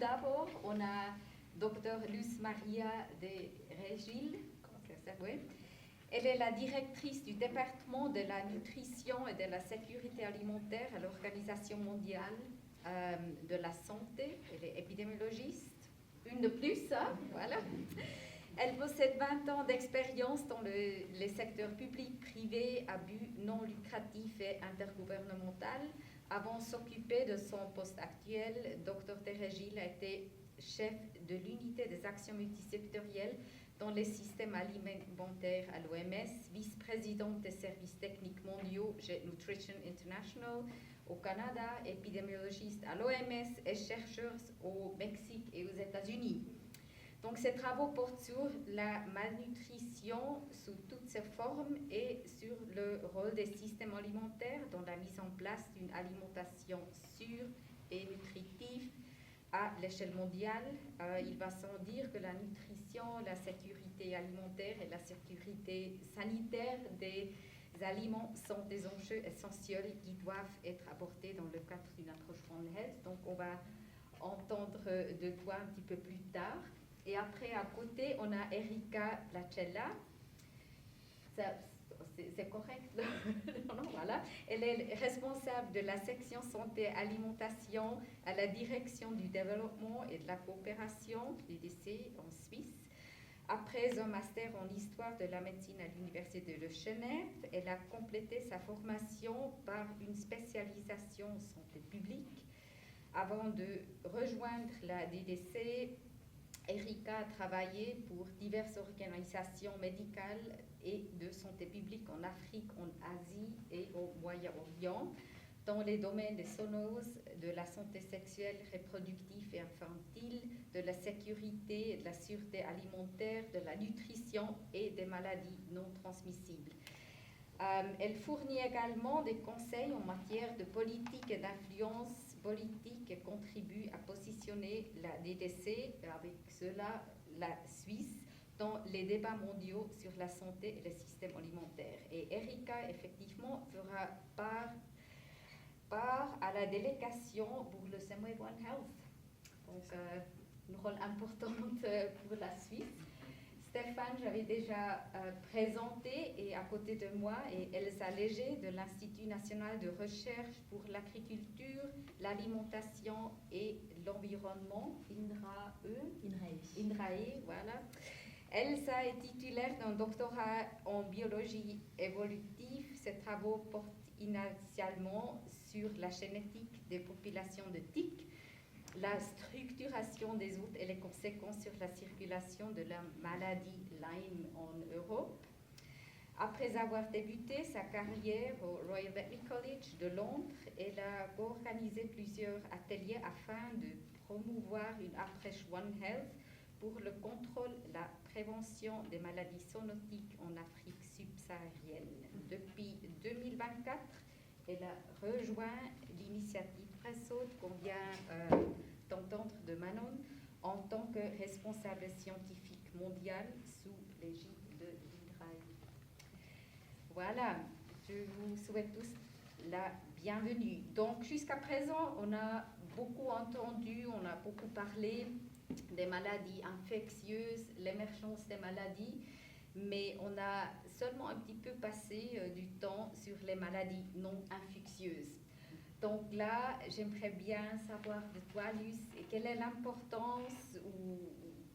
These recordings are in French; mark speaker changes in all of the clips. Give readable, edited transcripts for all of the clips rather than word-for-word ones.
Speaker 1: d'abord, on a Dr. Luz Maria de Regil. Elle est la directrice du département de la nutrition et de la sécurité alimentaire à l'Organisation mondiale de la santé. Elle est épidémiologiste, une de plus, hein, voilà. Elle possède 20 ans d'expérience dans les secteurs public, privé, à but non lucratif et intergouvernemental. Avant de s'occuper de son poste actuel, Dr. Terregil a été chef de l'unité des actions multisectorielles dans les systèmes alimentaires à l'OMS, vice-présidente des services techniques mondiaux chez Nutrition International au Canada, épidémiologiste à l'OMS et chercheuse au Mexique et aux États-Unis. Donc, ces travaux portent sur la malnutrition sous toutes ses formes et sur le rôle des systèmes alimentaires dans la mise en place d'une alimentation sûre et nutritive à l'échelle mondiale. Il va sans dire que la nutrition, la sécurité alimentaire et la sécurité sanitaire des aliments sont des enjeux essentiels qui doivent être abordés dans le cadre d'une approche One Health. Donc, on va entendre de toi un petit peu plus tard. Et après, à côté, on a Erika Placella. C'est correct? Non, voilà. Elle est responsable de la section santé et alimentation à la direction du développement et de la coopération, DDC, en Suisse. Après un master en histoire de la médecine à l'Université de Genève, elle a complété sa formation par une spécialisation en santé publique. Avant de rejoindre la DDC, Erika a travaillé pour diverses organisations médicales et de santé publique en Afrique, en Asie et au Moyen-Orient, dans les domaines des zoonoses, de la santé sexuelle, reproductive et infantile, de la sécurité et de la sûreté alimentaire, de la nutrition et des maladies non transmissibles. Elle fournit également des conseils en matière de politique et d'influence politique et contribue à positionner la DDC, avec cela la Suisse, dans les débats mondiaux sur la santé et le système alimentaire. Et Erika, effectivement, fera part à la délégation pour le Semway One Health. Donc, un rôle important pour la Suisse. Stéphane, j'avais déjà présenté, et à côté de moi, et Elsa Léger de l'Institut national de recherche pour l'agriculture, l'alimentation et l'environnement, INRAE, voilà. Elsa est titulaire d'un doctorat en biologie évolutive. Ses travaux portent initialement sur la génétique des populations de tiques, la structuration des hôtes et les conséquences sur la circulation de la maladie Lyme en Europe. Après avoir débuté sa carrière au Royal Veterinary College de Londres, elle a organisé plusieurs ateliers afin de promouvoir une approche One Health pour le contrôle et la prévention des maladies zoonotiques en Afrique subsaharienne. Depuis 2024, elle a rejoint l'initiative Pressode qu'on vient d'entendre de Manon en tant que responsable scientifique mondial sous l'égide de l'INRAE. Voilà, je vous souhaite tous la bienvenue. Donc jusqu'à présent, on a beaucoup entendu, on a beaucoup parlé des maladies infectieuses, l'émergence des maladies, mais on a seulement un petit peu passé du temps sur les maladies non infectieuses. Donc là, j'aimerais bien savoir de toi, Luz, quelle est l'importance ou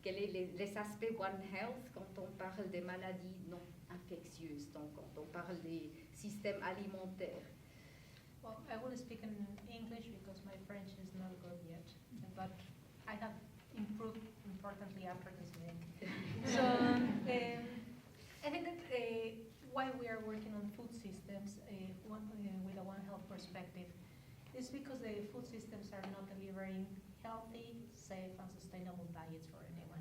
Speaker 1: quels sont les aspects One Health quand on parle des maladies non infectieuses, donc quand on parle des systèmes alimentaires.
Speaker 2: Well, I will speak in English because my French is not good yet, but I have improved importantly after this meeting. So I think that why we are working on food systems with a One Health perspective is because the food systems are not delivering healthy, safe, and sustainable diets for anyone.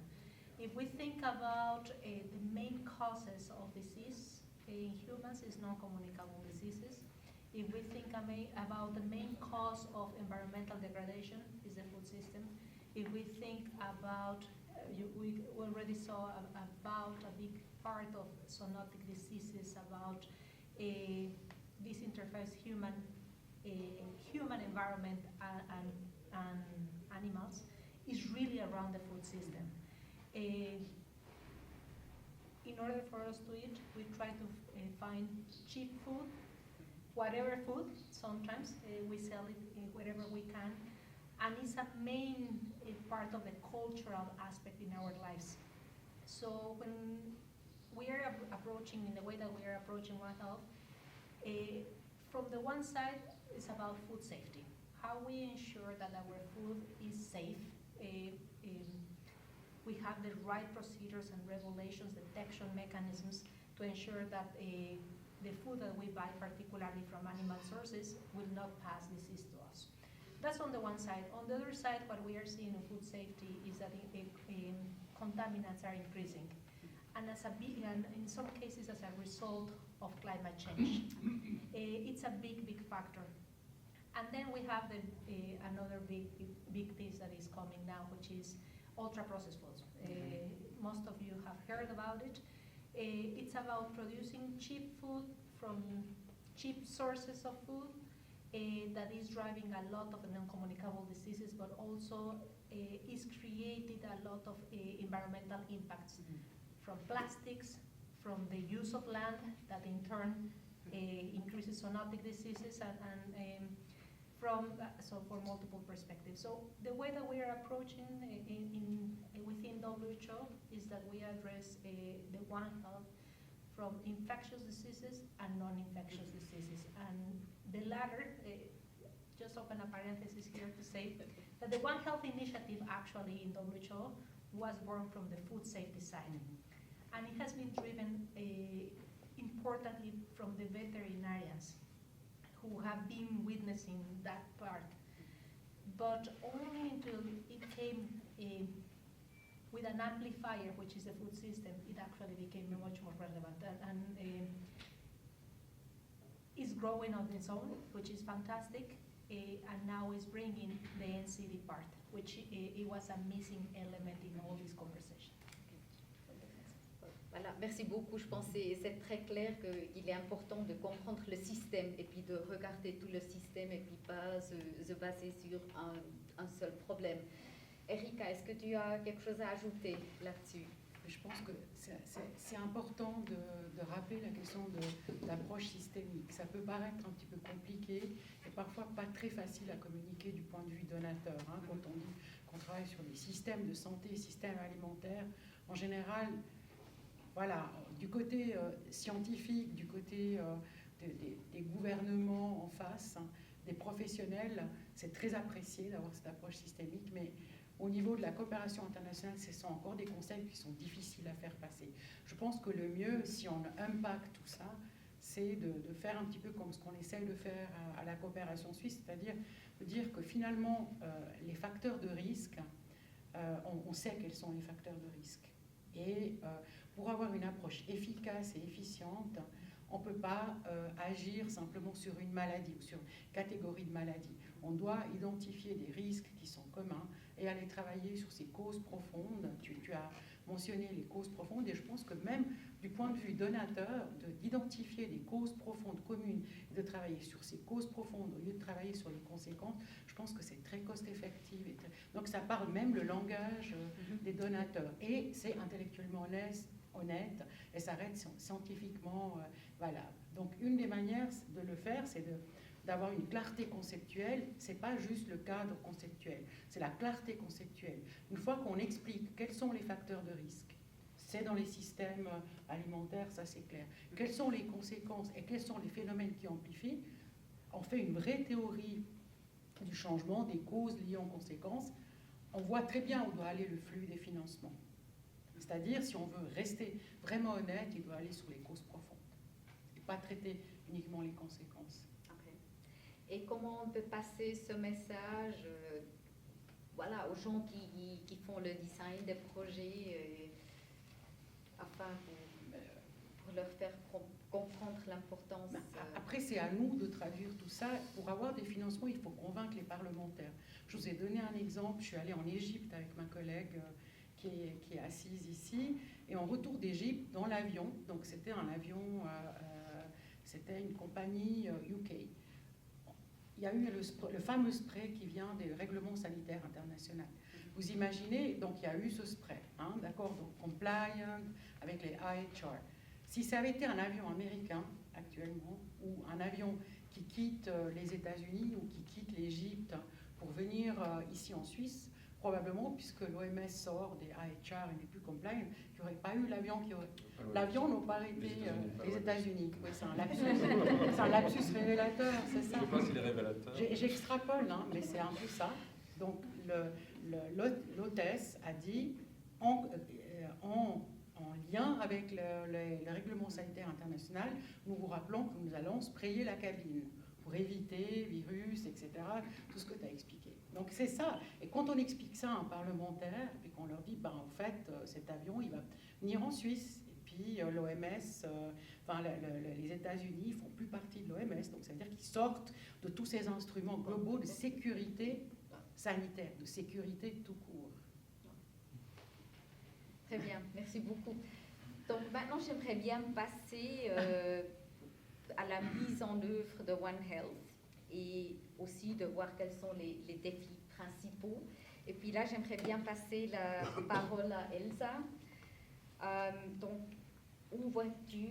Speaker 2: If we think about the main causes of disease in humans is non-communicable diseases. If we think about the main cause of environmental degradation is the food system. If we think about, we already saw about a big part of zoonotic diseases about this interface human environment and animals. is really around the food system. In order for us to eat, we try to find cheap food, whatever food. Sometimes we sell it wherever we can, and it's a main part of the cultural aspect in our lives. So when we are approaching, in the way that we are approaching One Health, from the one side, it's about food safety. How we ensure that our food is safe. We have the right procedures and regulations, detection mechanisms to ensure that the food that we buy, particularly from animal sources, will not pass disease to us. That's on the one side. On the other side, what we are seeing in food safety is that contaminants are increasing. And and in some cases as a result of climate change. It's a big factor. And then we have another big piece that is coming now, which is ultra-processed foods. Most of you have heard about it. It's about producing cheap food from cheap sources of food that is driving a lot of non-communicable diseases, but also is created a lot of environmental impacts from plastics, from the use of land that in turn increases zoonotic diseases and so for multiple perspectives. So the way that we are approaching within WHO is that we address the One Health from infectious diseases and non-infectious diseases. And the latter, just open a parenthesis here to say that the One Health initiative actually in WHO was born from the food safety side. And it has been driven importantly from the veterinarians who have been witnessing that part. But only until it came with an amplifier, which is the food system, it actually became much more relevant. And it's growing on its own, which is fantastic, and now is bringing the NCD part, which it was a missing element in all these conversations.
Speaker 1: Voilà, merci beaucoup. Je pense que c'est très clair qu'il est important de comprendre le système et puis de regarder tout le système et puis pas se baser sur un seul problème. Erika, est-ce que tu as quelque chose à ajouter là-dessus?
Speaker 3: Je pense que c'est important de rappeler la question de l'approche systémique. Ça peut paraître un petit peu compliqué et parfois pas très facile à communiquer du point de vue donateur. Quand on dit qu'on travaille sur les systèmes de santé, systèmes alimentaires, en général, voilà, du côté scientifique, du côté des gouvernements en face, des professionnels, c'est très apprécié d'avoir cette approche systémique, mais au niveau de la coopération internationale, ce sont encore des concepts qui sont difficiles à faire passer. Je pense que le mieux, si on impacte tout ça, c'est de faire un petit peu comme ce qu'on essaye de faire à la coopération suisse, c'est-à-dire de dire que finalement, les facteurs de risque, on sait quels sont les facteurs de risque. Et pour avoir une approche efficace et efficiente, on ne peut pas agir simplement sur une maladie ou sur une catégorie de maladies. On doit identifier des risques qui sont communs et aller travailler sur ces causes profondes. Tu as mentionné les causes profondes et je pense que même du point de vue donateur, d'identifier des causes profondes communes et de travailler sur ces causes profondes au lieu de travailler sur les conséquences, je pense que c'est très cost-effectif. Donc ça parle même le langage des donateurs et c'est intellectuellement honnête et ça reste scientifiquement valable. Donc une des manières de le faire, c'est d'avoir une clarté conceptuelle. C'est pas juste le cadre conceptuel, c'est la clarté conceptuelle. Une fois qu'on explique quels sont les facteurs de risque, c'est dans les systèmes alimentaires, ça c'est clair. Quelles sont les conséquences et quels sont les phénomènes qui amplifient, on fait une vraie théorie du changement, des causes liées aux conséquences. On voit très bien où doit aller le flux des financements. C'est-à-dire, si on veut rester vraiment honnête, il doit aller sur les causes profondes et pas traiter uniquement les conséquences.
Speaker 1: Okay. Et comment on peut passer ce message voilà, aux gens qui font le design des projets afin pour leur faire comprendre l'importance
Speaker 3: Après, c'est à nous de traduire tout ça. Pour avoir des financements, il faut convaincre les parlementaires. Je vous ai donné un exemple. Je suis allée en Égypte avec ma collègue qui est assise ici. Et en retour d'Égypte, dans l'avion, donc c'était un avion, c'était une compagnie UK. Il y a eu le fameux spray qui vient des règlements sanitaires internationaux. Vous imaginez, donc il y a eu ce spread, hein, d'accord, donc compliant avec les IHR. Si ça avait été un avion américain actuellement, ou un avion qui quitte les États-Unis ou qui quitte l'Égypte pour venir ici en Suisse, probablement, puisque l'OMS sort des IHR et n'est plus compliant, il n'y aurait pas eu l'avion qui aurait... L'avion n'aurait pas été les États-Unis. Oui, c'est un lapsus révélateur, c'est ça.
Speaker 4: Je ne sais pas s'il est révélateur.
Speaker 3: J'extrapole, hein, mais c'est un peu ça. Donc, l'hôtesse a dit, en lien avec le règlement sanitaire international, nous vous rappelons que nous allons sprayer la cabine pour éviter virus, etc., tout ce que tu as expliqué. Donc c'est ça. Et quand on explique ça à un parlementaire, et qu'on leur dit, en fait, cet avion, il va venir en Suisse, et puis l'OMS, les États-Unis font plus partie de l'OMS, donc ça veut dire qu'ils sortent de tous ces instruments globaux de sécurité sanitaire, de sécurité tout court.
Speaker 1: Très bien, merci beaucoup. Donc maintenant, j'aimerais bien passer à la mise en œuvre de One Health et aussi de voir quels sont les défis principaux. Et puis là, j'aimerais bien passer la parole à Elsa. Donc, où vois-tu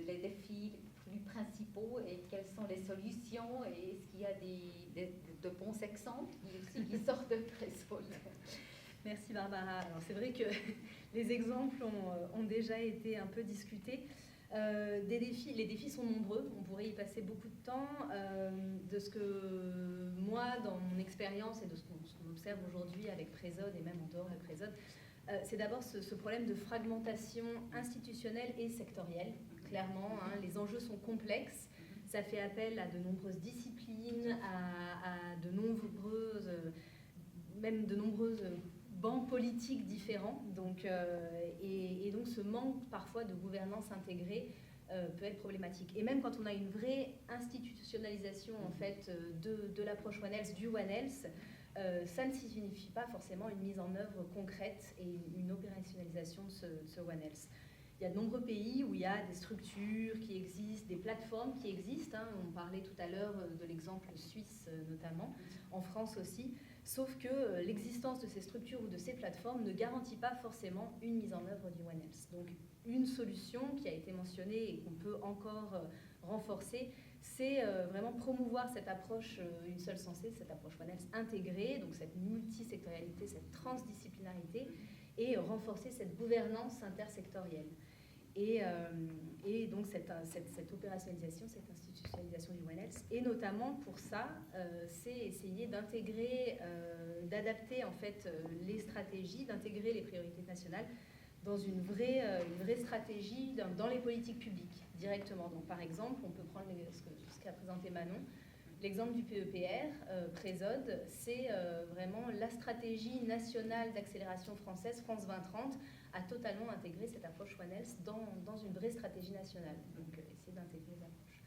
Speaker 1: les défis les plus principaux et quelles sont les solutions et est-ce qu'il y a de bons exemples qui sortent de Threshold?
Speaker 5: Merci Barbara. Alors c'est vrai que les exemples ont déjà été un peu discutés. Les défis sont nombreux, on pourrait y passer beaucoup de temps. De ce que moi, dans mon expérience et de ce qu'on observe aujourd'hui avec Présode et même en dehors de Présode, c'est d'abord ce problème de fragmentation institutionnelle et sectorielle. Clairement, hein, les enjeux sont complexes, ça fait appel à de nombreuses disciplines, à de nombreuses bancs politiques différents, donc, et donc ce manque parfois de gouvernance intégrée peut être problématique. Et même quand on a une vraie institutionnalisation en fait de l'approche One Health, du One Health, ça ne signifie pas forcément une mise en œuvre concrète et une opérationnalisation de ce One Health. Il y a de nombreux pays où il y a des structures qui existent, des plateformes qui existent. Hein. On parlait tout à l'heure de l'exemple suisse notamment, en France aussi. Sauf que l'existence de ces structures ou de ces plateformes ne garantit pas forcément une mise en œuvre du One Health. Donc une solution qui a été mentionnée et qu'on peut encore renforcer, c'est vraiment promouvoir cette approche une seule sensée, cette approche One Health intégrée, donc cette multisectorialité, cette transdisciplinarité, et renforcer cette gouvernance intersectorielle. Et donc cette opérationnalisation, cette institutionnalisation du One Health, et notamment pour ça, c'est essayer d'intégrer, d'adapter en fait les stratégies, d'intégrer les priorités nationales dans une vraie stratégie dans les politiques publiques directement. Donc par exemple, on peut prendre ce qu'a présenté Manon. L'exemple du PEPR, Présode, c'est vraiment la stratégie nationale d'accélération française, France 2030, a totalement intégré cette approche One Health dans une vraie stratégie nationale. Donc, essayer d'intégrer les approches.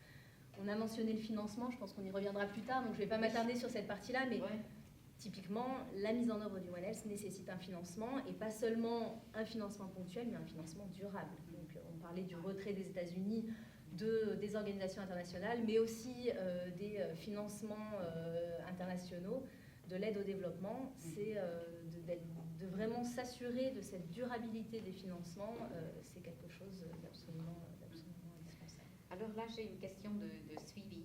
Speaker 5: On a mentionné le financement, je pense qu'on y reviendra plus tard, donc je ne vais pas m'attarder sur cette partie-là, mais typiquement, la mise en œuvre du One Health nécessite un financement, et pas seulement un financement ponctuel, mais un financement durable. Donc, on parlait du retrait des États-Unis, des organisations internationales, mais aussi des financements internationaux, de l'aide au développement. C'est de vraiment s'assurer de cette durabilité des financements, c'est quelque chose d'absolument indispensable.
Speaker 1: Alors là, j'ai une question de suivi.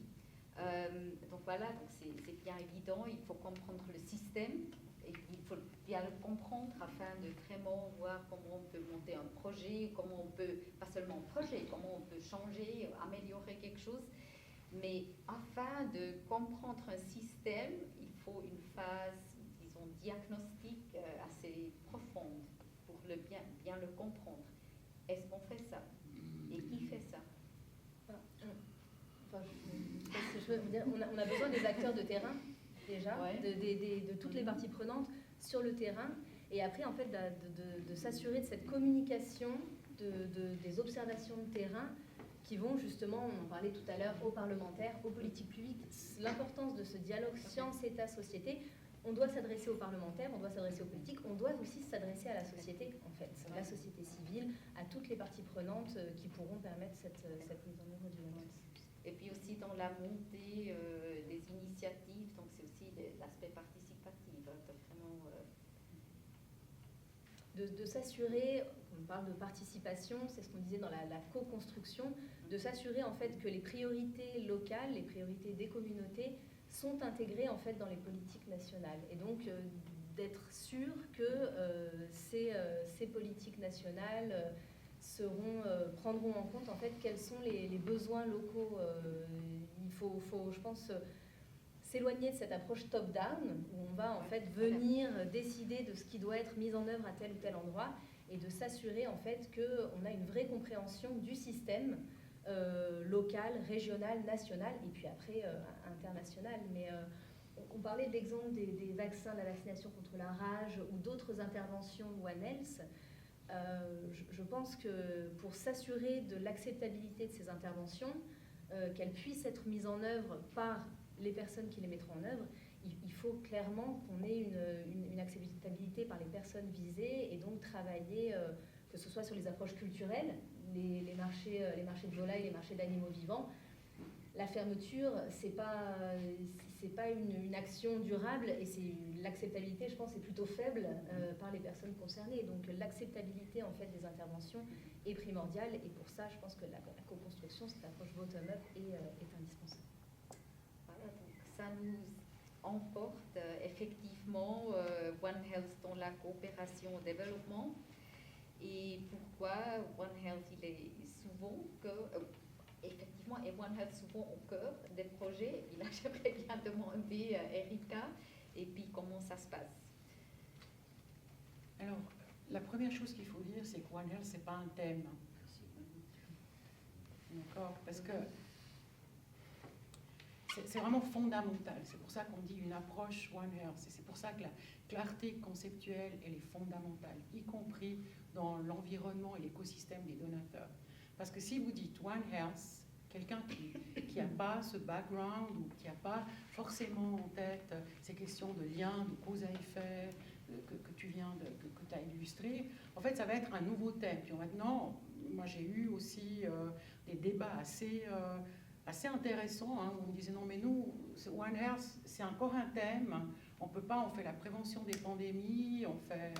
Speaker 1: Donc voilà, donc c'est bien évident, il faut comprendre le système, et il faut bien le comprendre afin de vraiment voir comment on peut monter un projet, comment on peut, pas seulement un projet, comment on peut changer, améliorer quelque chose. Mais afin de comprendre un système, il faut une phase, disons, diagnostique assez profonde pour bien le comprendre. Est-ce qu'on fait ça? Et qui fait ça?
Speaker 5: On a besoin des acteurs de terrain, déjà, de toutes les parties prenantes sur le terrain, et après, en fait, de s'assurer de cette communication, des observations de terrain qui vont justement, on en parlait tout à l'heure, aux parlementaires, aux politiques publiques. L'importance de ce dialogue science, État, société. On doit s'adresser aux parlementaires, on doit s'adresser aux politiques, on doit aussi s'adresser à la société, en fait, la société civile, à toutes les parties prenantes qui pourront permettre cette mise en œuvre du One Health.
Speaker 1: Et puis aussi dans la montée des initiatives, donc c'est aussi l'aspect participatif, vraiment
Speaker 5: de s'assurer, on parle de participation, c'est ce qu'on disait dans la co-construction, de s'assurer en fait que les priorités locales, les priorités des communautés sont intégrées en fait dans les politiques nationales. Et donc d'être sûr que ces politiques nationales prendront en compte en fait quels sont les besoins locaux. Il faut, je pense, s'éloigner de cette approche top-down où on va en fait venir décider de ce qui doit être mis en œuvre à tel ou tel endroit et de s'assurer en fait qu'on a une vraie compréhension du système local, régional, national et puis après international. Mais on parlait de l'exemple des vaccins, la vaccination contre la rage ou d'autres interventions One Health. Je pense que pour s'assurer de l'acceptabilité de ces interventions, qu'elles puissent être mises en œuvre par les personnes qui les mettront en œuvre, il faut clairement qu'on ait une acceptabilité par les personnes visées et donc travailler, que ce soit sur les approches culturelles, les marchés de volailles, les marchés d'animaux vivants. La fermeture, c'est pas une action durable et l'acceptabilité, je pense, est plutôt faible par les personnes concernées. Donc l'acceptabilité en fait des interventions est primordiale et pour ça, je pense que la co-construction, cette approche bottom-up est indispensable.
Speaker 1: Voilà, donc ça nous emporte effectivement One Health dans la coopération au développement. Et pourquoi One Health, il est souvent effectivement, et One Health souvent au cœur des projets. Et là, j'aimerais bien demander à Erika, et puis comment ça se passe.
Speaker 3: Alors, la première chose qu'il faut dire, c'est que One Health, ce n'est pas un thème. D'accord? Parce que c'est vraiment fondamental. C'est pour ça qu'on dit une approche One Health. Et c'est pour ça que la clarté conceptuelle, elle est fondamentale, y compris dans l'environnement et l'écosystème des donateurs. Parce que si vous dites One Health, quelqu'un qui n'a pas ce background ou qui n'a pas forcément en tête ces questions de lien, de cause à effet que tu viens que tu as illustré, en fait, ça va être un nouveau thème. Puis maintenant, moi j'ai eu aussi des débats assez intéressants hein, où on me disait non mais nous, One Health, c'est encore un thème, on peut pas, on fait la prévention des pandémies, on fait...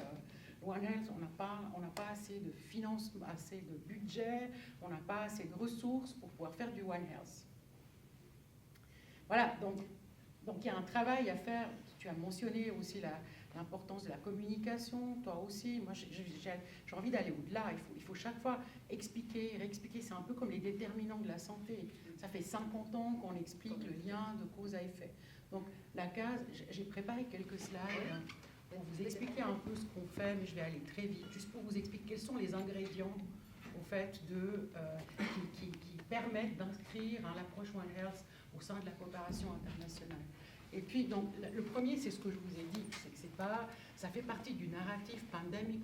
Speaker 3: One Health, on n'a pas assez de financement, assez de budget, on n'a pas assez de ressources pour pouvoir faire du One Health. Voilà, donc il y a un travail à faire. Tu as mentionné aussi l'importance de la communication, toi aussi. Moi, j'ai envie d'aller au-delà. Il faut chaque fois expliquer, réexpliquer. C'est un peu comme les déterminants de la santé. Ça fait 50 ans qu'on explique le lien de cause à effet. Donc, la case, j'ai préparé quelques slides pour vous expliquer un peu ce qu'on fait, mais je vais aller très vite, juste pour vous expliquer quels sont les ingrédients au fait qui permettent d'inscrire l'approche One Health au sein de la coopération internationale. Et puis, donc, le premier, c'est ce que je vous ai dit, c'est que ça fait partie du narratif Pandemic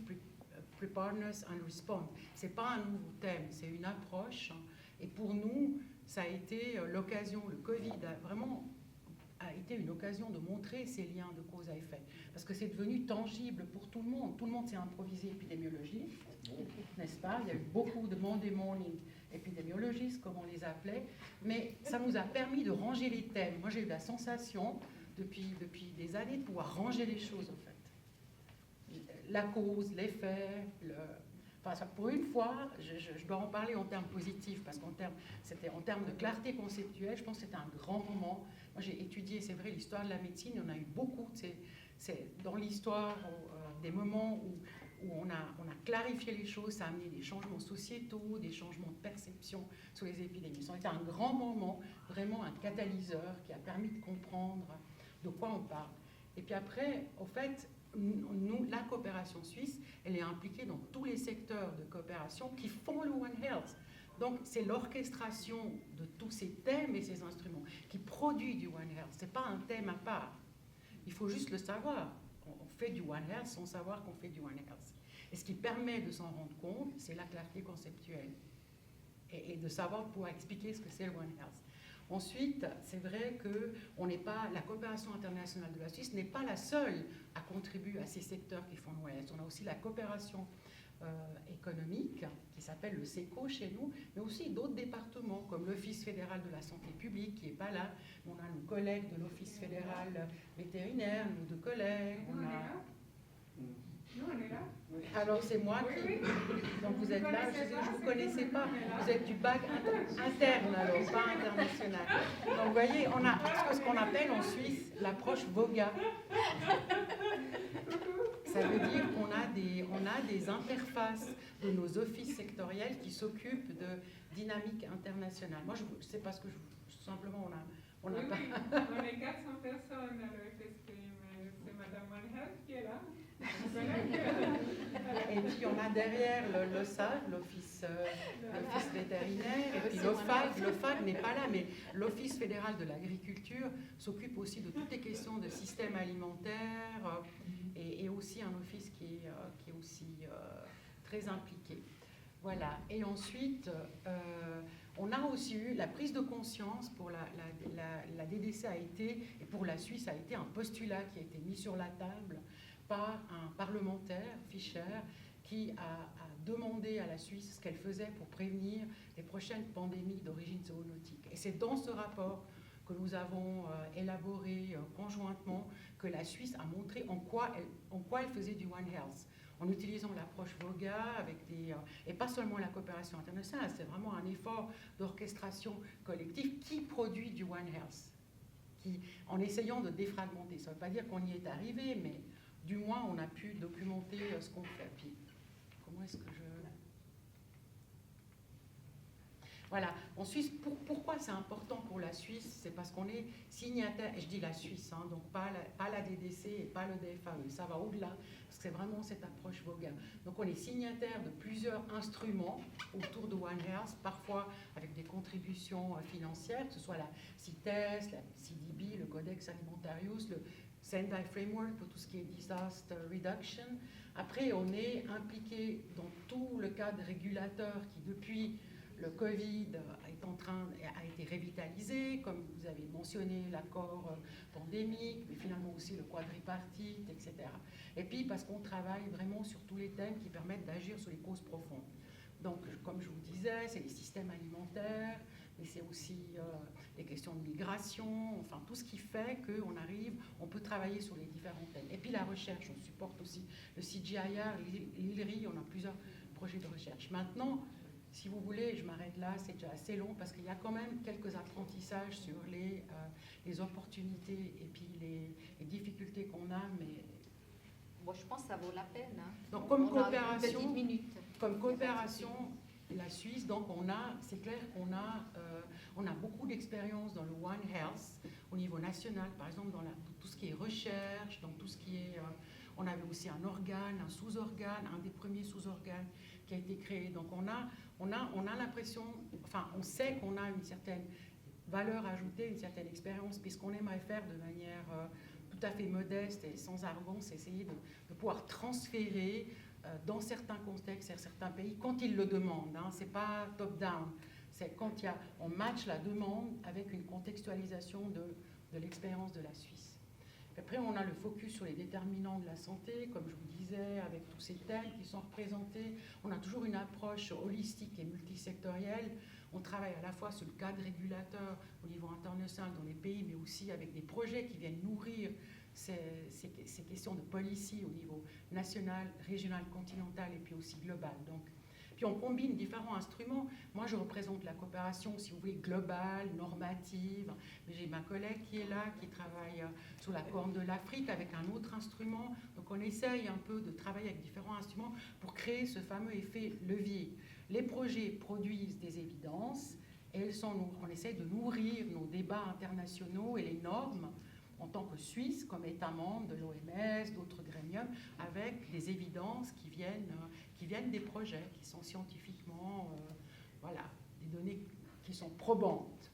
Speaker 3: Preparedness and Response. C'est pas un nouveau thème, c'est une approche. Et pour nous, ça a été l'occasion, le Covid a été une occasion de montrer ces liens de cause à effet. Parce que c'est devenu tangible pour tout le monde. Tout le monde s'est improvisé épidémiologiste, n'est-ce pas? Il y a eu beaucoup de Monday morning épidémiologistes, comme on les appelait. Mais ça nous a permis de ranger les thèmes. Moi, j'ai eu la sensation, depuis des années, de pouvoir ranger les choses, en fait. La cause, l'effet, Enfin, pour une fois, je dois en parler en termes positifs, parce qu'en termes de clarté conceptuelle, je pense que c'était un grand moment. Moi, j'ai étudié, c'est vrai, l'histoire de la médecine. On a eu beaucoup, c'est dans l'histoire des moments où on a clarifié les choses, ça a amené des changements sociétaux, des changements de perception sur les épidémies. Ça a été un grand moment, vraiment un catalyseur qui a permis de comprendre de quoi on parle. Et puis après, au fait, nous, la coopération suisse, elle est impliquée dans tous les secteurs de coopération qui font le One Health. Donc, c'est l'orchestration de tous ces thèmes et ces instruments qui produit du One Health. Ce n'est pas un thème à part. Il faut juste le savoir. On fait du One Health sans savoir qu'on fait du One Health. Et ce qui permet de s'en rendre compte, c'est la clarté conceptuelle et de savoir pouvoir expliquer ce que c'est le One Health. Ensuite, c'est vrai que la coopération internationale de la Suisse n'est pas la seule à contribuer à ces secteurs qui font le One Health. On a aussi la coopération économique qui s'appelle le SECO chez nous, mais aussi d'autres départements comme l'Office fédéral de la santé publique qui n'est pas là. On a nos collègues de l'Office fédéral vétérinaire, nos deux collègues.
Speaker 4: Nous, on est là.
Speaker 3: Alors c'est moi qui... Donc vous êtes là, je ne vous connaissais pas. Vous êtes du bac interne alors, pas international. Donc vous voyez, on a ce qu'on appelle en Suisse l'approche VOGA. Ça veut dire qu'on a des interfaces de nos offices sectoriels qui s'occupent de dynamique internationale. Moi, je ne sais pas ce que simplement, on n'a pas...
Speaker 4: On est 400 personnes à l'EFSP, mais c'est Madame Manhel qui est là.
Speaker 3: Et puis on a derrière l'OSAG, l'Office vétérinaire, et puis l'OFAG n'est pas là, mais l'Office fédéral de l'agriculture s'occupe aussi de toutes les questions de système alimentaire et aussi un office qui est aussi très impliqué. Voilà. Et ensuite, on a aussi eu la prise de conscience pour la DDC a été, et pour la Suisse a été un postulat qui a été mis sur la table par un parlementaire, Fischer, qui a demandé à la Suisse ce qu'elle faisait pour prévenir les prochaines pandémies d'origine zoonotique. Et c'est dans ce rapport que nous avons élaboré conjointement que la Suisse a montré en quoi elle faisait du One Health, en utilisant l'approche VOGA avec et pas seulement la coopération internationale, c'est vraiment un effort d'orchestration collective qui produit du One Health, en essayant de défragmenter. Ça ne veut pas dire qu'on y est arrivé, mais du moins, on a pu documenter ce qu'on fait. Puis, comment est-ce que je... Voilà. En Suisse, pourquoi c'est important pour la Suisse? C'est parce qu'on est signataire, et je dis la Suisse, hein, donc pas la DDC et pas le DFAE, ça va au-delà, parce que c'est vraiment cette approche VOGA. Donc on est signataire de plusieurs instruments autour de One Health, parfois avec des contributions financières, que ce soit la CITES, la CDB, le Codex Alimentarius, le Sendai Framework pour tout ce qui est disaster reduction. Après, on est impliqué dans tout le cadre régulateur qui, depuis le Covid, a été revitalisé, comme vous avez mentionné l'accord pandémique, mais finalement aussi le quadripartite, etc. Et puis parce qu'on travaille vraiment sur tous les thèmes qui permettent d'agir sur les causes profondes. Donc, comme je vous disais, c'est les systèmes alimentaires, mais c'est aussi les questions de migration, enfin tout ce qui fait on peut travailler sur les différents thèmes. Et puis la recherche, on supporte aussi le CGIAR, l'ILRI, on a plusieurs projets de recherche. Maintenant, si vous voulez, je m'arrête là, c'est déjà assez long parce qu'il y a quand même quelques apprentissages sur les opportunités et puis les difficultés qu'on a, mais...
Speaker 1: Bon, je pense que ça vaut la peine. Hein.
Speaker 3: Donc
Speaker 1: comme
Speaker 3: coopération, la Suisse, donc c'est clair qu'on a beaucoup d'expérience dans le One Health au niveau national, par exemple dans tout ce qui est recherche, dans tout ce qui est... on avait aussi un organe, un sous-organe, un des premiers sous-organes qui a été créé. Donc on a l'impression, enfin on sait qu'on a une certaine valeur ajoutée, une certaine expérience, puisqu'on aimerait faire de manière tout à fait modeste et sans arrogance, essayer de pouvoir transférer dans certains contextes et certains pays, quand ils le demandent, hein, c'est pas top-down, c'est quand on match la demande avec une contextualisation de l'expérience de la Suisse. Après, on a le focus sur les déterminants de la santé, comme je vous disais, avec tous ces thèmes qui sont représentés. On a toujours une approche holistique et multisectorielle. On travaille à la fois sur le cadre régulateur au niveau international dans les pays, mais aussi avec des projets qui viennent nourrir ces questions de policy au niveau national, régional, continental et puis aussi global. Donc, puis on combine différents instruments. Moi, je représente la coopération, si vous voulez, globale, normative. Mais j'ai ma collègue qui est là, qui travaille sur la Corne de l'Afrique avec un autre instrument. Donc on essaye un peu de travailler avec différents instruments pour créer ce fameux effet levier. Les projets produisent des évidences et on essaye de nourrir nos débats internationaux et les normes en tant que Suisse, comme État membre de l'OMS, d'autres gremiums, avec des évidences qui viennent des projets, qui sont scientifiquement, des données qui sont probantes.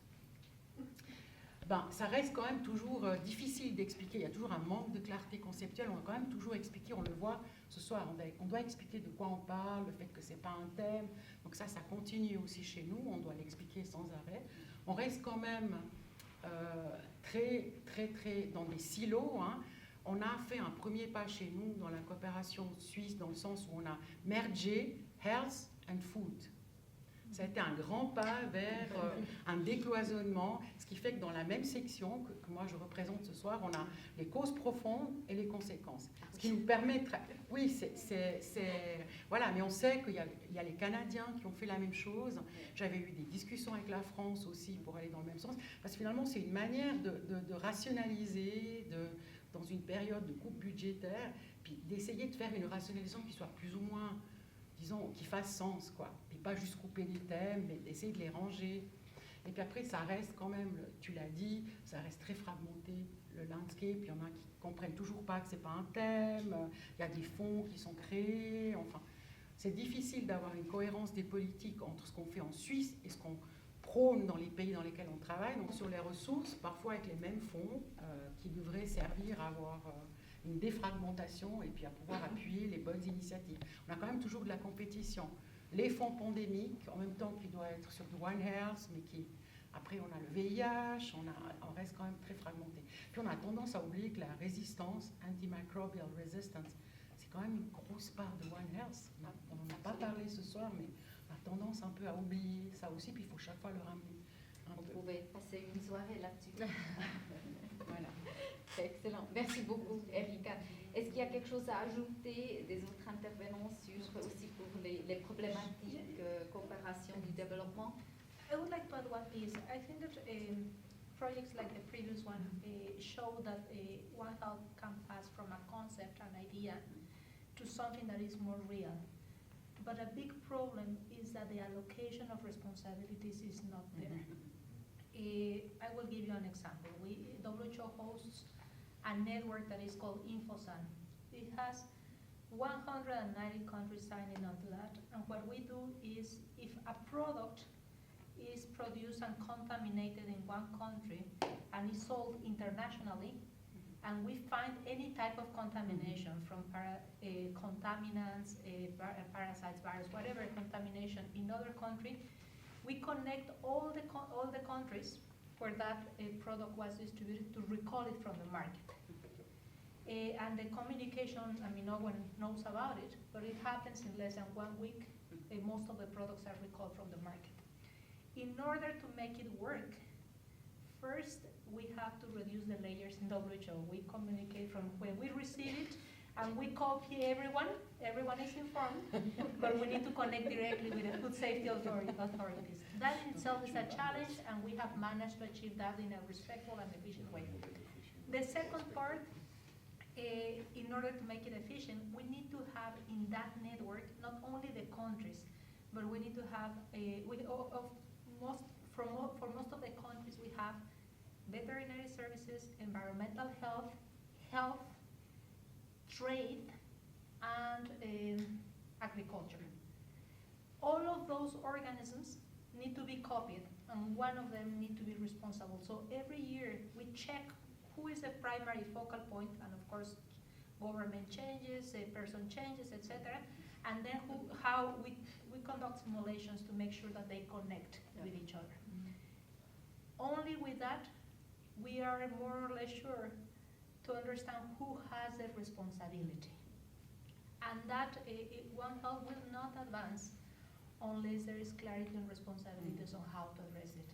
Speaker 3: Ça reste quand même toujours difficile d'expliquer, il y a toujours un manque de clarté conceptuelle, on va quand même toujours expliquer, on le voit ce soir, on doit expliquer de quoi on parle, le fait que ce n'est pas un thème, donc ça continue aussi chez nous, on doit l'expliquer sans arrêt. On reste quand même très dans des silos, hein. On a fait un premier pas chez nous dans la coopération suisse, dans le sens où on a mergé health and food. Ça a été un grand pas vers un décloisonnement, ce qui fait que dans la même section que moi je représente ce soir, on a les causes profondes et les conséquences. Ce qui nous permet... Oui, voilà, mais on sait qu'il y a les Canadiens qui ont fait la même chose. J'avais eu des discussions avec la France aussi pour aller dans le même sens. Parce que finalement, c'est une manière de rationaliser dans une période de coupe budgétaire, puis d'essayer de faire une rationalisation qui soit plus ou moins, disons, qui fasse sens, quoi. Et pas juste couper les thèmes, mais d'essayer de les ranger. Et puis après, ça reste quand même, tu l'as dit, ça reste très fragmenté, le landscape. Il y en a qui comprennent toujours pas que c'est pas un thème, il y a des fonds qui sont créés, enfin, c'est difficile d'avoir une cohérence des politiques entre ce qu'on fait en Suisse et ce qu'on prône dans les pays dans lesquels on travaille. Donc sur les ressources, parfois avec les mêmes fonds, qui devraient servir à avoir une défragmentation et puis à pouvoir appuyer les bonnes initiatives. On a quand même toujours de la compétition. Les fonds pandémiques, en même temps qui doivent être sur le One Health, mais qui, après on a le VIH, on reste quand même très fragmenté. Puis on a tendance à oublier que la résistance, antimicrobial resistance, c'est quand même une grosse part de One Health. On n'en a pas parlé ce soir, mais on a tendance un peu à oublier ça aussi, puis il faut chaque fois le ramener.
Speaker 1: On pouvait passer une soirée là-dessus.
Speaker 3: Voilà.
Speaker 1: C'est excellent. Merci beaucoup, Erika. Est-ce qu'il y a quelque chose à ajouter des autres intervenants aussi pour les problématiques coopération du développement?
Speaker 2: I would like to add one piece. I think that projects like the previous one show that One Health can pass from a concept, an idea, to something that is more real. But a big problem is that the allocation of responsibilities is not there. I will give you an example. WHO hosts a network that is called InfoSan. It has 190 countries signing on to that, and what we do is if a product is produced and contaminated in one country and is sold internationally, and we find any type of contamination from contaminants, parasites, virus, whatever contamination in other country, we connect all the countries where that product was distributed to recall it from the market. And the communication, I mean, no one knows about it, but it happens in less than 1 week. Most of the products are recalled from the market. In order to make it work, first we have to reduce the layers in WHO. We communicate from when we receive it, and we copy everyone. Everyone is informed, but we need to connect directly with the food safety authorities. That in itself is a challenge, and we have managed to achieve that in a respectful and efficient way. The second part, in order to make it efficient, we need to have in that network not only the countries, but we need to have for most of the countries we have veterinary services, environmental health, trade, and agriculture. All of those organisms need to be copied, and one of them need to be responsible. So every year we check who is the primary focal point, and of course government changes, a person changes, etc. And then how we conduct simulations to make sure that they connect with each other. Only with that, we are more or less sure to understand who has the responsibility. And that One Health will not advance unless there is clarity on responsibilities on how to address it.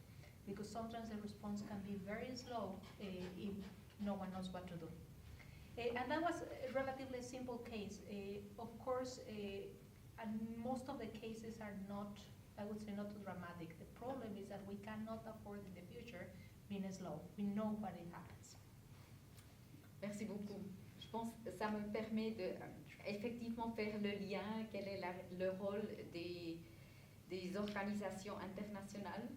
Speaker 2: Because sometimes the response can be very slow if no one knows what to do. And that was a relatively simple case. Of course, and most of the cases are not, I would say, not too dramatic. The problem is that we cannot afford in the future being slow. We know what it happens.
Speaker 1: Merci beaucoup. Je pense que ça me permet de effectivement faire le lien, quel est le rôle des organisations internationales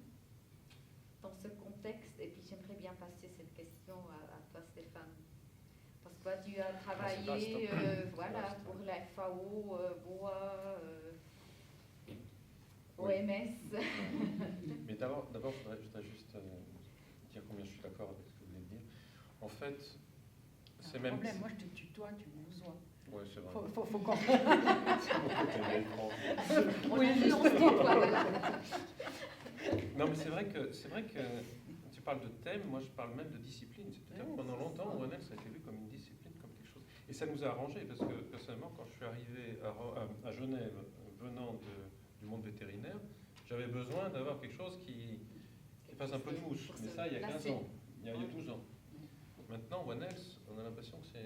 Speaker 1: dans ce contexte. Et puis j'aimerais bien passer cette question à toi, Stéphane. Parce que toi, tu as travaillé voilà, pour la FAO, BOA, OMS.
Speaker 6: Mais d'abord, je voudrais juste dire combien je suis d'accord avec ce que vous venez de dire. En fait, c'est même...
Speaker 3: problème, moi je te tutoie, tu me vois.
Speaker 6: Ouais, c'est vrai.
Speaker 3: Faut qu'on...
Speaker 6: Non, mais c'est vrai que tu parles de thème, moi je parle même de discipline. C'est-à-dire que pendant longtemps, ONL, ça a été vu comme une discipline, comme quelque chose. Et ça nous a arrangé, parce que personnellement, quand je suis arrivé à Genève, venant du monde vétérinaire, J'avais besoin d'avoir quelque chose qui fasse un peu de mousse. Mais ça, il y a 15 ans, il y a 12 ans. Maintenant, One Health, on a l'impression que c'est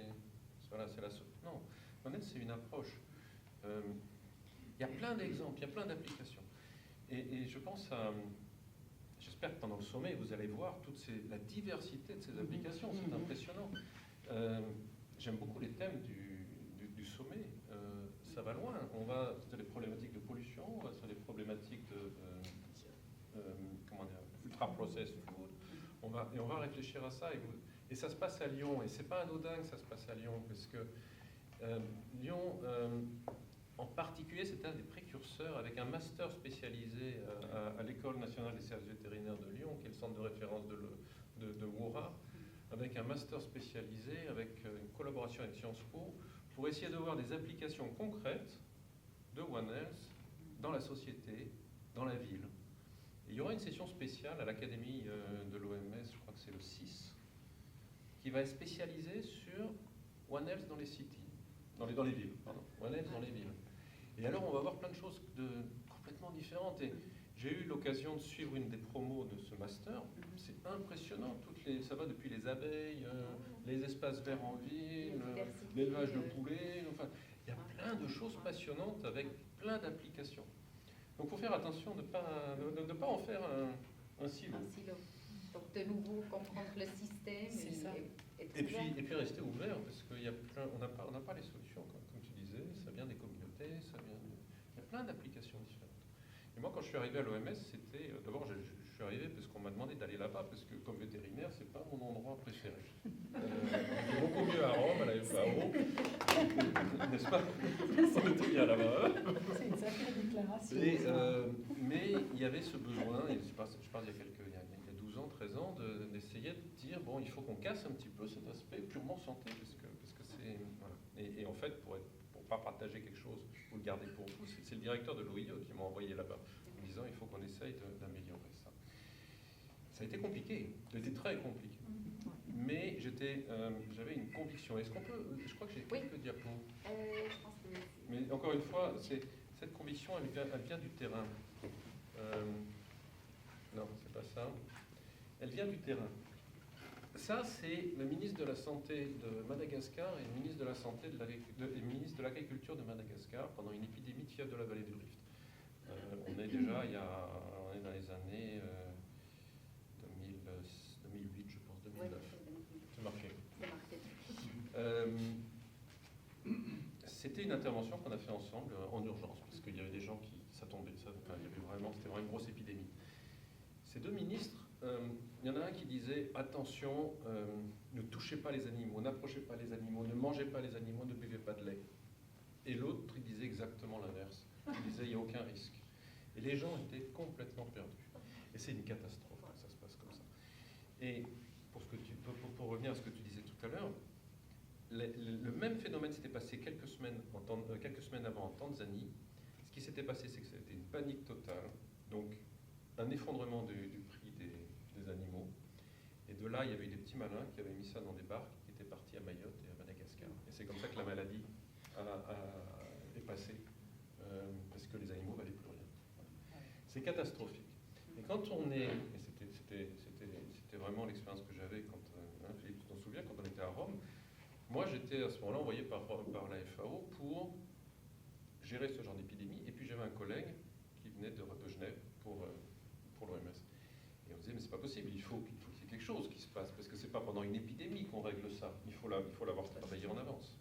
Speaker 6: la non, One Health, c'est une approche. Il y a plein d'exemples, il y a plein d'applications. Et je pense j'espère que pendant le sommet, vous allez voir la diversité de ces applications. C'est impressionnant. J'aime beaucoup les thèmes du sommet. Ça va loin. On va sur les problématiques de pollution, on va sur les problématiques ultra-processed food. On va réfléchir à ça. Et ça se passe à Lyon. Et c'est pas anodin que ça se passe à Lyon, parce que Lyon, en particulier, c'est un des précurseurs avec un master spécialisé à l'École nationale des services vétérinaires de Lyon, qui est le centre de référence de Woura, avec un master spécialisé, avec une collaboration avec Sciences Po, pour essayer de voir des applications concrètes de One Health dans la société, dans la ville. Et il y aura une session spéciale à l'Académie de l'OMS, je crois que c'est le 6, qui va être spécialisée sur One Health dans les cities, dans les villes, pardon. One Health dans les villes. Et alors on va voir plein de choses complètement différentes. Et j'ai eu l'occasion de suivre une des promos de ce master. C'est impressionnant. Ça va depuis les abeilles, les espaces verts en ville, l'élevage de poulets. Enfin, il y a plein de choses passionnantes avec plein d'applications. Donc il faut faire attention de ne pas en faire un silo.
Speaker 1: Un silo. Donc de nouveau comprendre le système
Speaker 6: et puis rester ouvert, parce qu'on n'a pas les solutions, comme tu disais. Ça vient des communautés, il y a plein d'applications différentes. Et moi, quand je suis arrivé à l'OMS, c'était... D'abord, je suis arrivé parce qu'on m'a demandé d'aller là-bas, parce que comme vétérinaire, c'est pas mon endroit préféré. C'était beaucoup mieux à Rome, à la FAO. N'est-ce pas? On était bien là-bas.
Speaker 3: C'est une sacrée déclaration.
Speaker 6: Mais il y avait ce besoin, et je parle il y a 12 ans, 13 ans, d'essayer de dire, bon, il faut qu'on casse un petit peu cet aspect purement santé, parce que c'est... Voilà. Et en fait, pour pas partager quelque chose, vous le gardez pour vous. C'est le directeur de l'OIE qui m'a envoyé là-bas, en disant il faut qu'on essaye d'améliorer ça. Ça a été compliqué, ça a été très compliqué. Mais j'avais une conviction. Est-ce qu'on peut... Je crois que j'ai quelques diapos.
Speaker 1: Je pense que oui.
Speaker 6: Mais encore une fois, cette conviction, elle vient du terrain. Non, c'est pas ça. Elle vient du terrain. Ça, c'est le ministre de la Santé de Madagascar et le ministre de la Santé et ministre de l'Agriculture de Madagascar pendant une épidémie de fièvre de la vallée du Rift. On est déjà, on est dans les années 2008, je pense, 2009. C'est marqué. C'était une intervention qu'on a fait ensemble en urgence, parce qu'il y avait des gens ça tombait, c'était vraiment une grosse épidémie. Ces deux ministres, il y en a un qui disait attention, ne touchez pas les animaux, n'approchez pas les animaux, ne mangez pas les animaux, ne buvez pas de lait. Et l'autre, il disait exactement l'inverse. Il disait il n'y a aucun risque. Et les gens étaient complètement perdus. Et c'est une catastrophe quand ça se passe comme ça. Et pour revenir à ce que tu disais tout à l'heure, le même phénomène s'était passé quelques semaines avant en Tanzanie. Ce qui s'était passé, c'est que c'était une panique totale, donc un effondrement du prix des animaux. Et de là, il y avait eu des petits malins qui avaient mis ça dans des barques qui étaient partis à Mayotte et à Madagascar. Et c'est comme ça que la maladie est passée, parce que les animaux ne valaient plus rien. C'est catastrophique. Et quand on est... C'était vraiment l'expérience que j'avais quand... Philippe, tu t'en souviens, quand on était à Rome. Moi, j'étais à ce moment-là envoyé par la FAO pour gérer ce genre d'épidémie. Et puis j'avais un collègue qui venait de Genève pour l'OMS. Et on disait, mais c'est pas possible, il faut qu'il y ait quelque chose qui se passe, parce que c'est pas pendant une épidémie qu'on règle ça. Il faut l'avoir travaillé en avance.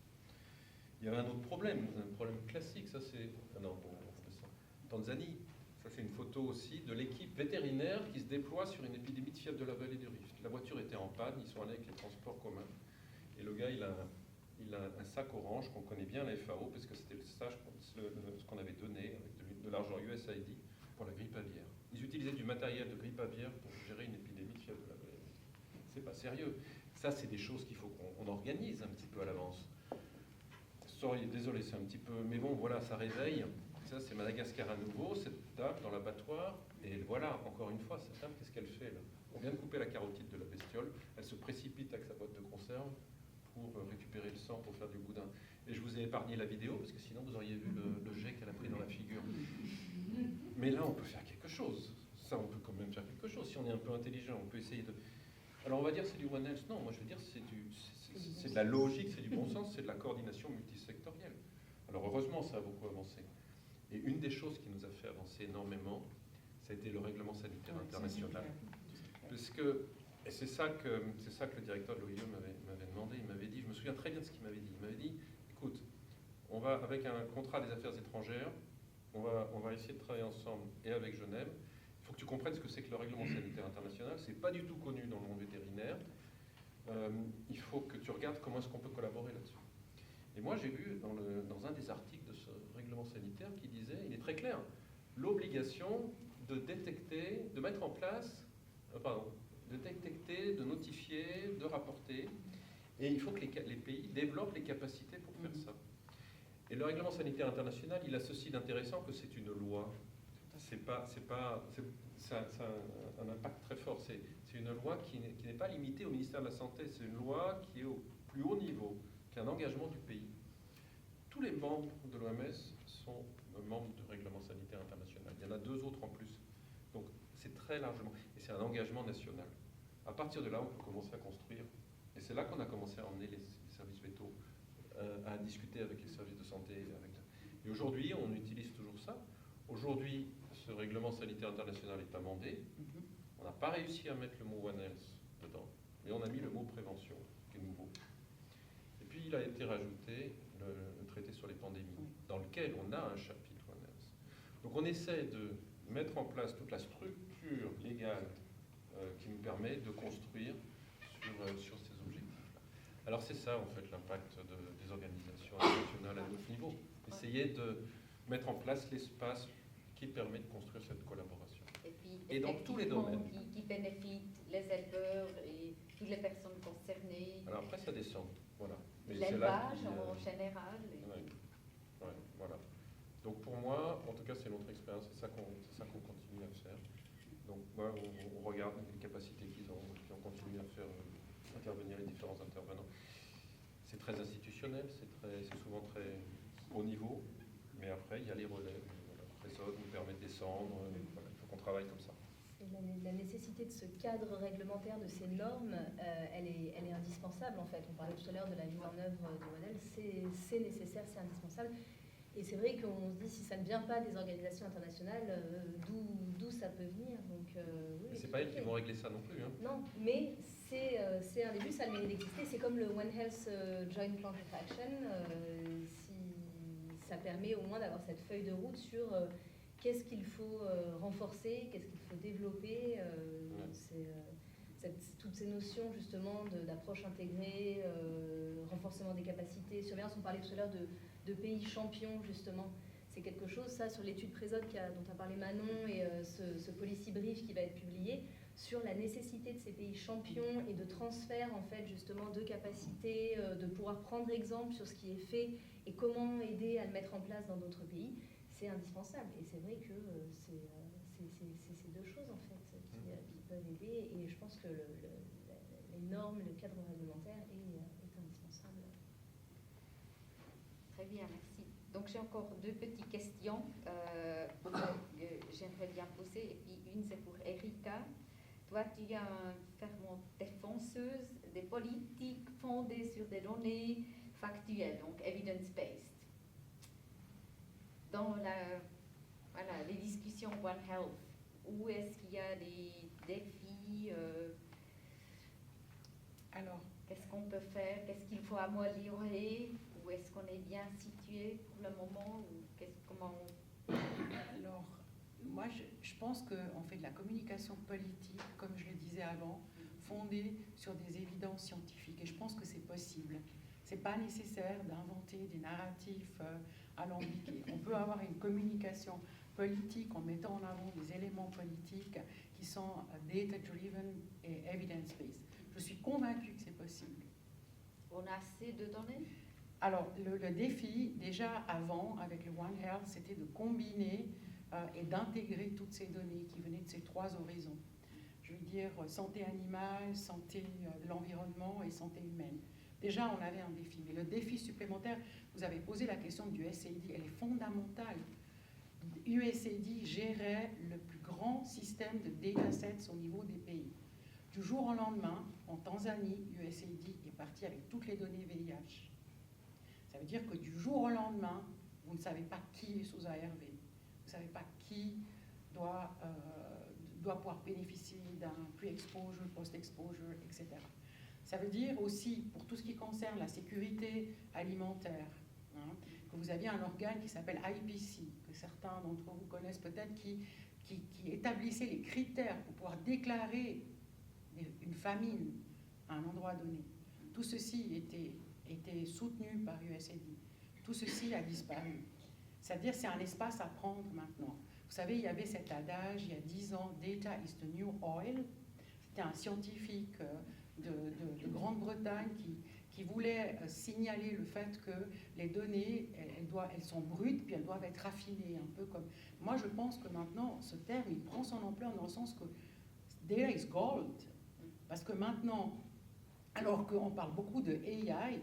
Speaker 6: Il y avait un autre problème, un problème classique, ça c'est... Non, on fait ça. Tanzanie, ça c'est une photo aussi de l'équipe vétérinaire qui se déploie sur une épidémie de fièvre de la vallée du Rift. La voiture était en panne, ils sont allés avec les transports communs. Et le gars, il a un sac orange qu'on connaît bien à la FAO, parce que c'était ce qu'on avait donné avec de l'argent USAID pour la grippe aviaire. Ils utilisaient du matériel de grippe aviaire pour gérer une épidémie de fièvre de la vallée. C'est pas sérieux. Ça, c'est des choses qu'il faut qu'on organise un petit peu à l'avance. Désolé, c'est un petit peu... Mais bon, voilà, ça réveille. Ça, c'est Madagascar à nouveau, cette table dans l'abattoir. Et voilà, encore une fois, cette table, qu'est-ce qu'elle fait là? On vient de couper la carotide de la bestiole. Elle se précipite avec sa boîte de conserve pour récupérer le sang, pour faire du boudin. Et je vous ai épargné la vidéo, parce que sinon vous auriez vu le jet qu'elle a pris dans la figure. Mais là, on peut faire quelque chose. chose. Ça, on peut quand même faire quelque chose. Si on est un peu intelligent, on peut essayer de... Alors on va dire c'est du One Health. Non, moi je veux dire c'est de la logique, c'est du bon sens, c'est de la coordination multisectorielle. Alors heureusement, ça a beaucoup avancé. Et une des choses qui nous a fait avancer énormément, ça a été le règlement sanitaire international. Parce que, et c'est ça que le directeur de l'OIE m'avait demandé, il m'avait dit, je me souviens très bien de ce qu'il m'avait dit, il m'avait dit, écoute, on va, avec un contrat des affaires étrangères, on va essayer de travailler ensemble et avec Genève. Il faut que tu comprennes ce que c'est que le règlement sanitaire international. C'est pas du tout connu dans le monde vétérinaire. Il faut que tu regardes comment est-ce qu'on peut collaborer là-dessus. Et moi, j'ai vu dans un des articles de ce règlement sanitaire qui disait, il est très clair, l'obligation de détecter, de mettre en place, de détecter, de notifier, de rapporter. Et il faut que les pays développent les capacités pour faire ça. Et le règlement sanitaire international, il a ceci d'intéressant que c'est une loi. Ça a un impact très fort. C'est une loi qui n'est pas limitée au ministère de la Santé. C'est une loi qui est au plus haut niveau, qui est un engagement du pays. Tous les membres de l'OMS sont membres du règlement sanitaire international. Il y en a 2 autres en plus. Donc c'est très largement. Et c'est un engagement national. À partir de là, on peut commencer à construire. Et c'est là qu'on a commencé à emmener les services vétos, à discuter avec les services de santé. Et aujourd'hui, on utilise toujours ça. Aujourd'hui, ce règlement sanitaire international est amendé. On n'a pas réussi à mettre le mot One Health dedans, mais on a mis le mot prévention, qui est nouveau. Et puis, il a été rajouté le traité sur les pandémies, dans lequel on a un chapitre One Health. Donc, on essaie de mettre en place toute la structure légale qui nous permet de construire sur ces objectifs-là. Alors, c'est ça, en fait, l'impact des organisations internationales à notre niveau. Essayer de mettre en place l'espace qui permet de construire cette collaboration.
Speaker 1: Et puis,
Speaker 6: et dans tous les domaines.
Speaker 1: Qui bénéficie les éleveurs et toutes les personnes concernées.
Speaker 6: Alors après, ça descend. Voilà.
Speaker 1: L'élevage en général.
Speaker 6: Ouais, voilà. Donc pour moi, en tout cas, c'est notre expérience, c'est ça qu'on continue à faire. Donc moi, on regarde les capacités qu'ils ont, et puis on continue à faire intervenir les différents intervenants. C'est très institutionnel, c'est souvent très haut niveau, mais après, il y a les relais. Ça nous permet de descendre, voilà, il faut qu'on travaille comme ça.
Speaker 5: La nécessité de ce cadre réglementaire, de ces normes, elle est indispensable en fait. On parlait tout à l'heure de la mise en œuvre du modèle, c'est nécessaire, c'est indispensable. Et c'est vrai qu'on se dit, si ça ne vient pas des organisations internationales, d'où ça peut venir. Donc, oui,
Speaker 6: c'est pas elles qui vont régler ça non plus. Hein.
Speaker 5: Non, mais c'est un début, ça a le mérite d'exister. C'est comme le One Health Joint Plan of Action. Ça permet au moins d'avoir cette feuille de route sur qu'est-ce qu'il faut renforcer, qu'est-ce qu'il faut développer. Toutes ces notions justement d'approche intégrée, renforcement des capacités, surveillance. On parlait tout à l'heure de pays champions justement. C'est quelque chose, ça, sur l'étude Présode dont a parlé Manon et ce policy brief qui va être publié, sur la nécessité de ces pays champions et de transfert en fait justement de capacités, de pouvoir prendre exemple sur ce qui est fait et comment aider à le mettre en place dans d'autres pays, c'est indispensable. Et c'est vrai que c'est ces 2 choses en fait qui peuvent aider. Et je pense que les normes, le cadre réglementaire est indispensable.
Speaker 1: Très bien, merci. Donc j'ai encore 2 petites questions que j'aimerais bien poser. Et puis une, c'est pour Erika. Toi, tu es une fervente défenseuse des politiques fondées sur des données factuelles, donc evidence-based. Dans les discussions One Health, où est-ce qu'il y a des défis
Speaker 3: Alors,
Speaker 1: qu'est-ce qu'on peut faire? Qu'est-ce qu'il faut améliorer? Où est-ce qu'on est bien situé pour le moment?
Speaker 3: Alors, moi, je pense qu'on fait de la communication politique, comme je le disais avant, fondée sur des évidences scientifiques. Et je pense que c'est possible. Ce n'est pas nécessaire d'inventer des narratifs alambiqués. On peut avoir une communication politique en mettant en avant des éléments politiques qui sont data-driven et evidence-based. Je suis convaincue que c'est possible.
Speaker 1: On a assez de données?
Speaker 3: Alors, le défi, déjà avant, avec le One Health, c'était de combiner et d'intégrer toutes ces données qui venaient de ces 3 horizons. Je veux dire, santé animale, santé de l'environnement et santé humaine. Déjà, on avait un défi. Mais le défi supplémentaire, vous avez posé la question du SAID, elle est fondamentale. USAID gérait le plus grand système de datasets au niveau des pays. Du jour au lendemain, en Tanzanie, USAID est parti avec toutes les données VIH. Ça veut dire que du jour au lendemain, vous ne savez pas qui est sous ARV. Vous ne savez pas qui doit pouvoir bénéficier d'un pre-exposure, post-exposure, etc. Ça veut dire aussi, pour tout ce qui concerne la sécurité alimentaire, hein, que vous aviez un organe qui s'appelle IPC, que certains d'entre vous connaissent peut-être, qui établissait les critères pour pouvoir déclarer une famine à un endroit donné. Tout ceci était soutenu par USAID. Tout ceci a disparu. C'est-à-dire c'est un espace à prendre maintenant. Vous savez, il y avait cet adage il y a 10 ans, « Data is the new oil ». C'était un scientifique de Grande-Bretagne qui voulait signaler le fait que les données, elles sont brutes, puis elles doivent être raffinées, un peu comme... Moi, je pense que maintenant, ce terme, il prend son ampleur dans le sens que « data is gold ». Parce que maintenant, alors qu'on parle beaucoup de AI,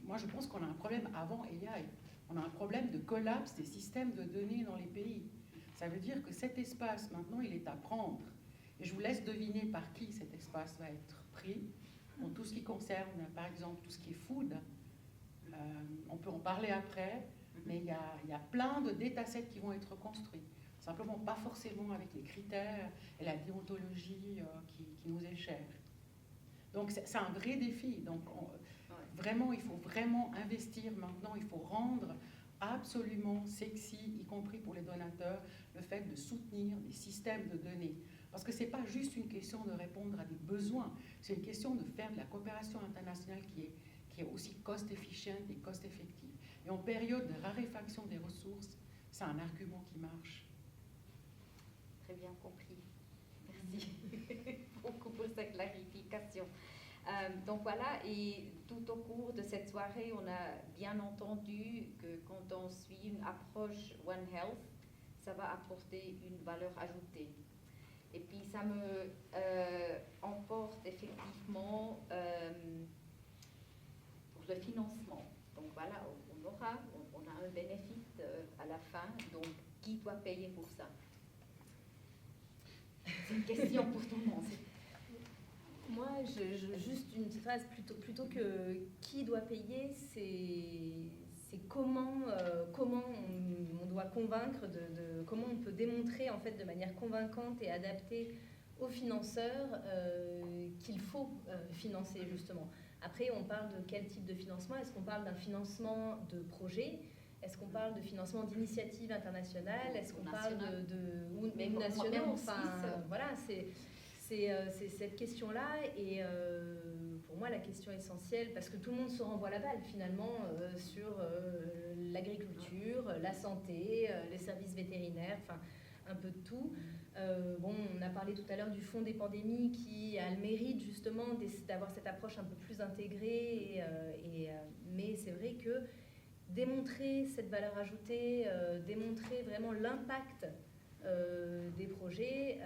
Speaker 3: moi, je pense qu'on a un problème avant AI. On a un problème de collapse des systèmes de données dans les pays. Ça veut dire que cet espace, maintenant, il est à prendre. Et je vous laisse deviner par qui cet espace va être pris. Dans tout ce qui concerne, par exemple, tout ce qui est food. On peut en parler après, mais il y a plein de datasets qui vont être construits. Simplement, pas forcément avec les critères et la déontologie qui nous est chère. Donc, c'est un vrai défi. Donc, vraiment, il faut vraiment investir maintenant. Il faut rendre absolument sexy, y compris pour les donateurs, le fait de soutenir des systèmes de données. Parce que ce n'est pas juste une question de répondre à des besoins, c'est une question de faire de la coopération internationale qui est aussi cost-efficient et cost-effective. Et en période de raréfaction des ressources, c'est un argument qui marche.
Speaker 1: Très bien compris. Merci beaucoup pour cette clarification. Donc voilà, et tout au cours de cette soirée, on a bien entendu que quand on suit une approche One Health, ça va apporter une valeur ajoutée. Et puis ça me emporte effectivement pour le financement. Donc voilà, on a un bénéfice à la fin, donc qui doit payer pour ça? C'est une question pour tout le monde.
Speaker 5: Moi, juste une phrase, plutôt que qui doit payer, c'est comment on doit convaincre, comment on peut démontrer en fait de manière convaincante et adaptée aux financeurs qu'il faut financer justement. Après, on parle de quel type de financement? Est-ce qu'on parle d'un financement de projet? Est-ce qu'on parle de financement d'initiatives internationales? Est-ce qu'on parle ou même nationaux? Enfin, voilà, c'est cette question-là, et pour moi la question essentielle, parce que tout le monde se renvoie la balle finalement sur l'agriculture, la santé, les services vétérinaires, enfin un peu de tout. Bon, on a parlé tout à l'heure du fonds des pandémies qui a le mérite justement d'avoir cette approche un peu plus intégrée, mais c'est vrai que démontrer cette valeur ajoutée, démontrer vraiment l'impact des projets,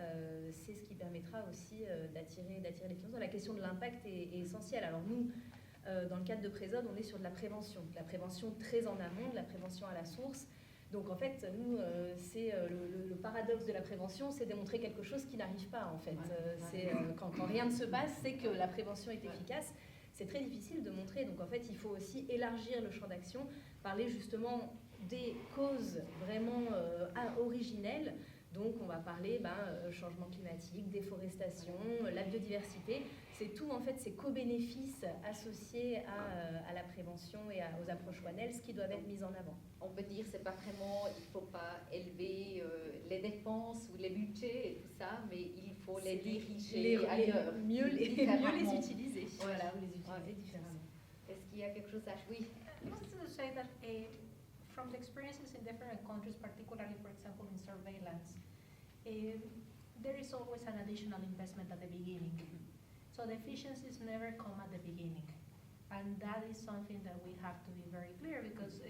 Speaker 5: c'est ce qui permettra aussi d'attirer les financeurs. La question de l'impact est essentielle. Alors nous, dans le cadre de Présode, on est sur de la prévention très en amont, de la prévention à la source. Donc en fait, nous, c'est le paradoxe de la prévention, c'est démontrer quelque chose qui n'arrive pas en fait. Quand rien ne se passe, c'est que la prévention est efficace. C'est très difficile de montrer. Donc en fait, il faut aussi élargir le champ d'action, parler justement des causes vraiment originelles. Donc on va parler changement climatique, déforestation, la biodiversité. C'est tout en fait ces co-bénéfices associés à la prévention et aux approches One Health qui doivent être mises en avant.
Speaker 1: On peut dire c'est pas vraiment, il faut pas élever les dépenses ou les budgets et tout ça, mais il faut les diriger ailleurs.
Speaker 5: Mieux les utiliser. Voilà, ou les utiliser différemment.
Speaker 1: Est-ce qu'il y a quelque chose à... Oui.
Speaker 2: I wanted to say that from the experiences in different countries, particularly, for example, in surveillance, there is always an additional investment at the beginning. So the efficiencies never come at the beginning. And that is something that we have to be very clear, because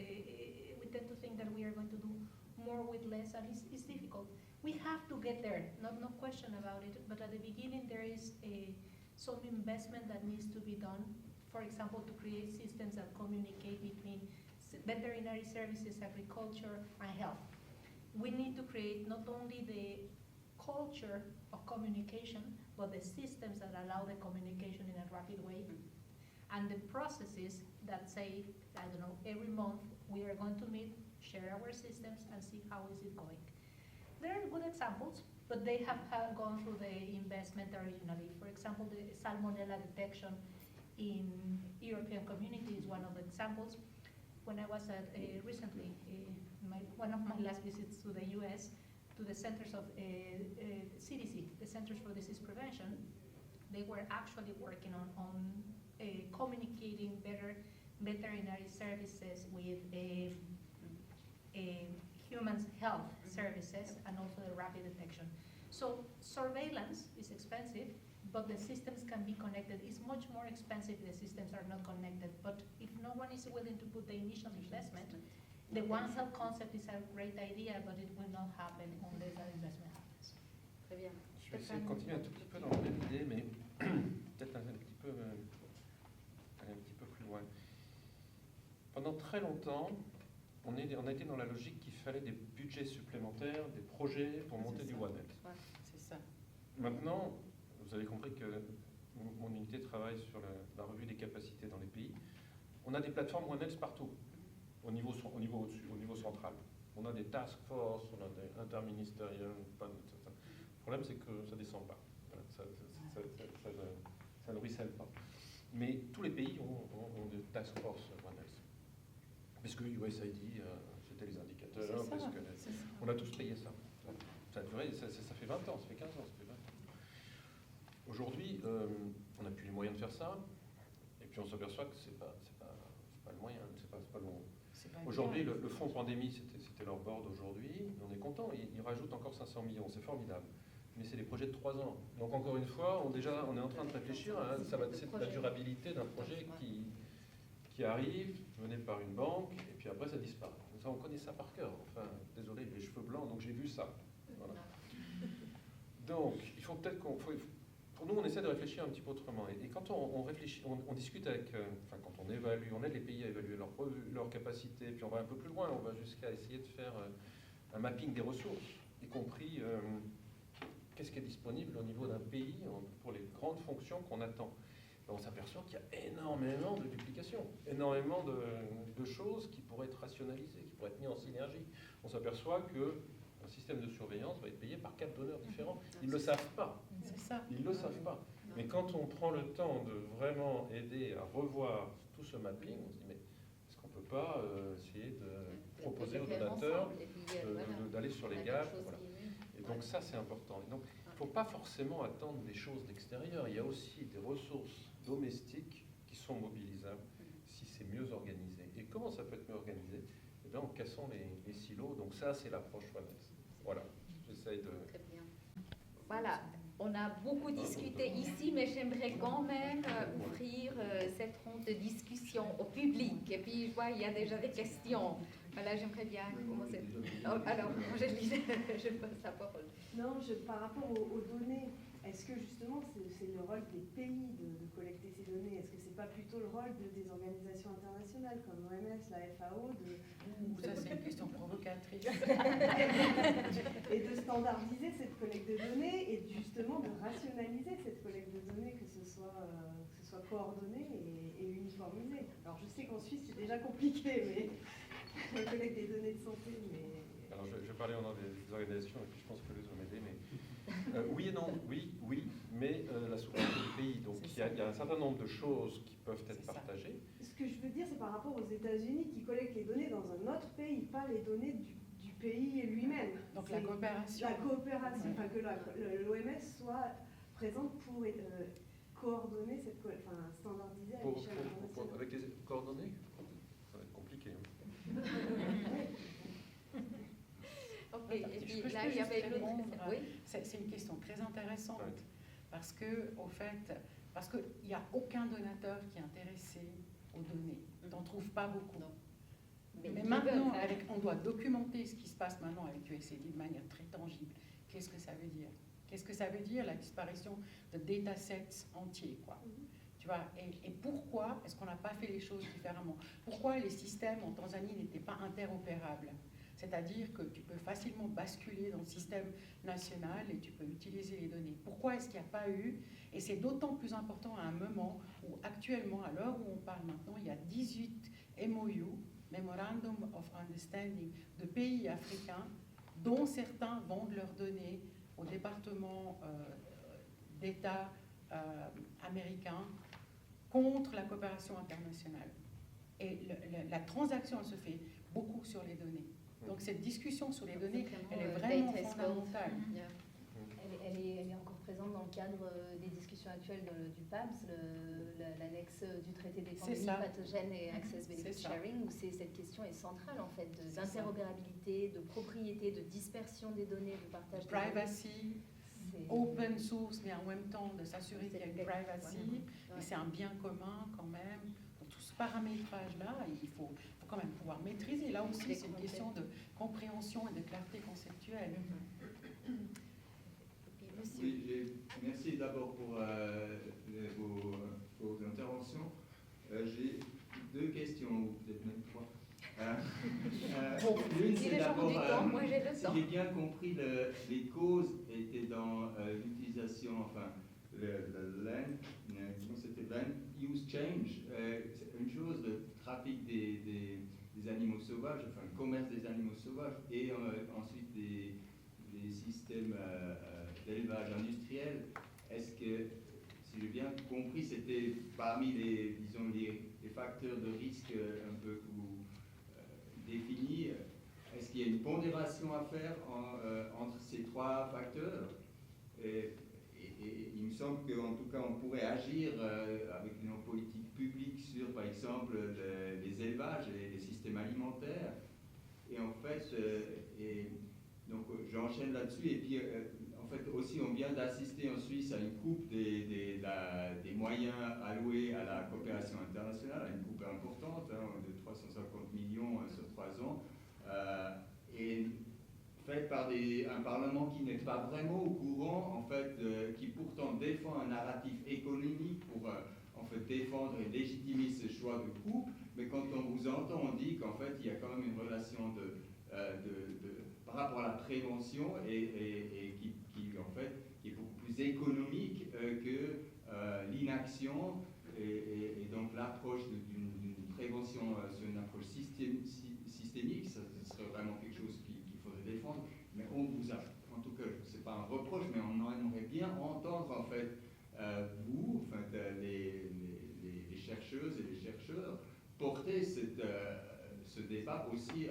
Speaker 2: we tend to think that we are going to do more with less, and it's difficult. We have to get there, no question about it, but at the beginning there is some investment that needs to be done. For example, to create systems that communicate between veterinary services, agriculture, and health. we need to create not only the culture of communication, but the systems that allow the communication in a rapid way, and the processes that say, I don't know, every month we are going to meet, share our systems, and see how is it going. There are good examples, but they have gone through the investment originally. For example, the salmonella detection in European community is one of the examples. When I was at recently, one of my last visits to the US, to the centers of CDC, the Centers for Disease Prevention, they were actually working on communicating better veterinary services with human health services and also the rapid detection. So surveillance is expensive, but the systems can be connected. It's much more expensive if the systems are not connected, but if no one is willing to put the initial investment, the One Health concept is a great idea, but it will not happen unless that investment happens.
Speaker 1: Très bien.
Speaker 6: Je vais essayer de continuer un tout petit peu dans la même idée, mais peut-être aller un petit peu plus loin. Pendant très longtemps, on a été dans la logique qu'il fallait des budgets supplémentaires, des projets pour monter du One Health.
Speaker 3: Ouais, c'est ça.
Speaker 6: Maintenant, vous avez compris que mon unité travaille sur la revue des capacités dans les pays. On a des plateformes One Health partout, au niveau central. On a des task force, on a des interministériels, etc. Le problème, c'est que ça ne descend pas. Voilà, ça ne ruisselle pas. Mais tous les pays ont des task force One Health. Parce que USAID, c'était les indicateurs, parce que on a tous payé ça. Ça a duré, ça fait 20 ans, ça fait 15 ans, ça fait 20 ans. Aujourd'hui, on n'a plus les moyens de faire ça, et puis on s'aperçoit que c'est pas le moyen, c'est pas le bon. Aujourd'hui, le fonds pandémie, c'était leur board aujourd'hui, on est content, ils rajoutent encore 500 millions, c'est formidable. Mais c'est des projets de 3 ans. Donc encore une fois, on est en train de réfléchir à la durabilité d'un projet qui arrive, mené par une banque, et puis après ça disparaît. Ça, on connaît ça par cœur. Enfin, désolé, les cheveux blancs, donc j'ai vu ça. Voilà. Donc, il faut peut-être pour nous, on essaie de réfléchir un petit peu autrement. Et quand on réfléchit, on discute avec, quand on évalue, on aide les pays à évaluer leur capacité, puis on va un peu plus loin, on va jusqu'à essayer de faire un mapping des ressources, y compris qu'est-ce qui est disponible au niveau d'un pays pour les grandes fonctions qu'on attend. On s'aperçoit qu'il y a énormément de duplications, énormément de choses qui pourraient être rationalisées, qui pourraient être mises en synergie. On s'aperçoit qu'un système de surveillance va être payé par 4 donneurs différents. Ils ne le savent pas.
Speaker 3: C'est ça.
Speaker 6: Ils ne le savent pas. Mais quand on prend le temps de vraiment aider à revoir tout ce mapping, on se dit, mais est-ce qu'on ne peut pas essayer de proposer aux donateurs d'aller sur les gaps, voilà. Et donc ça, c'est important. Et donc, il ne faut pas forcément attendre des choses d'extérieur. Il y a aussi des ressources domestiques qui sont mobilisables si c'est mieux organisé. Et comment ça peut être mieux organisé? Eh bien, en cassant les silos. Donc ça, c'est l'approche One Health. Voilà, j'essaye de...
Speaker 1: Très bien. Voilà, on a beaucoup discuté ici, mais j'aimerais quand même ouvrir cette ronde de discussion au public. Et puis, je vois, il y a déjà des questions. Voilà, j'aimerais bien commencer. Alors, Angéline, je passe la parole.
Speaker 7: Non, par rapport aux données, est-ce que justement c'est le rôle des pays de collecter ces données? Est-ce que c'est pas plutôt le rôle des organisations internationales comme l'OMS, la FAO
Speaker 3: Ça, c'est une question provocatrice.
Speaker 7: et de standardiser cette collecte de données et justement de rationaliser cette collecte de données, que ce soit coordonné et uniformisé. Alors je sais qu'en Suisse c'est déjà compliqué, mais la collecte des données de santé, mais...
Speaker 6: Alors je vais parler au nom des organisations et puis je pense que les vont m'aider, mais oui et non, oui, mais la souveraineté du pays. Donc il y a un certain nombre de choses qui peuvent être partagées.
Speaker 7: Ce que je veux dire, c'est par rapport aux États-Unis qui collectent les données dans un autre pays, pas les données du pays lui-même.
Speaker 3: Donc la coopération.
Speaker 7: La coopération, enfin que l'OMS soit présente pour coordonner standardiser à l'échelle internationale.
Speaker 6: Avec les coordonnées, ça va être compliqué.
Speaker 1: Ok, et puis là, il y avait une autre question. Oui.
Speaker 3: C'est une question très intéressante, parce qu'il n'y a aucun donateur qui est intéressé aux données. On n'en trouve pas beaucoup.
Speaker 1: Non.
Speaker 3: Mais maintenant, on doit documenter ce qui se passe maintenant avec USAID de manière très tangible. Qu'est-ce que ça veut dire? Qu'est-ce que ça veut dire, la disparition de datasets entiers, quoi? Tu vois, et pourquoi est-ce qu'on n'a pas fait les choses différemment? Pourquoi les systèmes en Tanzanie n'étaient pas interopérables? C'est-à-dire que tu peux facilement basculer dans le système national et tu peux utiliser les données. Pourquoi est-ce qu'il n'y a pas eu? Et c'est d'autant plus important à un moment où actuellement, à l'heure où on parle maintenant, il y a 18 MOU, Memorandum of Understanding, de pays africains, dont certains vendent leurs données au département d'État américain contre la coopération internationale. Et la transaction, elle se fait beaucoup sur les données. Donc cette discussion sur les données, elle est vraiment fondamentale.
Speaker 5: Elle est encore présente dans le cadre des discussions actuelles du PABS, l'annexe du traité des pandémies pathogènes et Access Benefit Sharing, où cette question est centrale en fait, d'interopérabilité, de propriété, de dispersion des données, de partage des données.
Speaker 3: Privacy, open source, mais en même temps de s'assurer qu'il y a une privacy, et c'est un bien commun quand même. Donc, tout ce paramétrage-là, il faut quand même pouvoir maîtriser. Là aussi, c'est une question de compréhension et de clarté conceptuelle.
Speaker 8: Oui, merci d'abord pour vos interventions. J'ai deux questions, ou peut-être même trois. L'une, c'est d'abord, si j'ai bien compris, les causes étaient dans l'utilisation, enfin, le land, comment c'était, land use change. C'est une chose, le trafic des animaux sauvages, enfin, le commerce des animaux sauvages, et ensuite des systèmes d'élevage industriel. Est-ce que, si j'ai bien compris, c'était parmi les facteurs de risque un peu que vous définis, est-ce qu'il y a une pondération à faire entre ces trois facteurs? Et il me semble qu'en tout cas, on pourrait agir avec nos politiques publiques sur, par exemple, les élevages et les systèmes alimentaires. Et en fait, donc j'enchaîne là-dessus. Et puis, en fait, aussi, on vient d'assister en Suisse à une coupe des moyens alloués à la coopération internationale, à une coupe importante, de 350 millions sur 3 ans, et faite par un Parlement qui n'est pas vraiment au courant, en fait, qui pourtant défend un narratif économique pour, en fait, défendre et légitimer ce choix de coupe, mais quand on vous entend, on dit qu'en fait, il y a quand même une relation par rapport à la prévention et qui en fait, qui est beaucoup plus économique que l'inaction et donc l'approche d'une prévention sur une approche systémique, ça serait vraiment quelque chose qu'il faudrait défendre. Mais on vous a, en tout cas, c'est pas un reproche, mais on aimerait bien entendre en fait vous, enfin les chercheuses et les chercheurs, porter ce débat aussi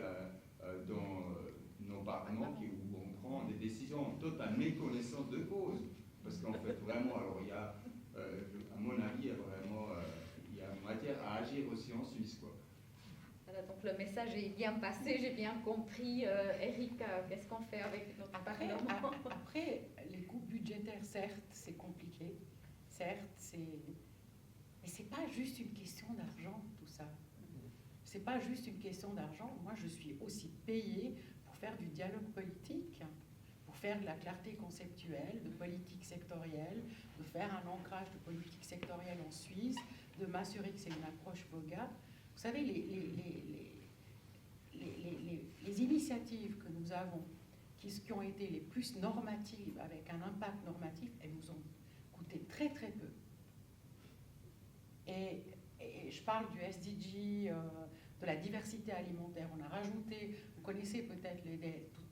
Speaker 8: dans nos parlements où on prend des décisions en totale méconnaissance de cause. Parce qu'en fait, vraiment, alors il y a, à mon avis, il y a matière à agir aussi en Suisse, quoi.
Speaker 1: Voilà, donc le message est bien passé, j'ai bien compris. Eric, qu'est-ce qu'on fait avec notre parlement?
Speaker 3: Après, les coupes budgétaires, certes, c'est compliqué. Certes, mais c'est pas juste une question d'argent, tout ça. C'est pas juste une question d'argent. Moi, je suis aussi payée pour faire du dialogue politique, pour faire de la clarté conceptuelle, de politique sectorielle, de faire un ancrage de politique sectorielle en Suisse, de m'assurer que c'est une approche VOGA. Vous savez, les initiatives que nous avons, qui ont été les plus normatives, avec un impact normatif, elles nous ont coûté très très peu. Et je parle du SDG, de la diversité alimentaire. On a rajouté, vous connaissez peut-être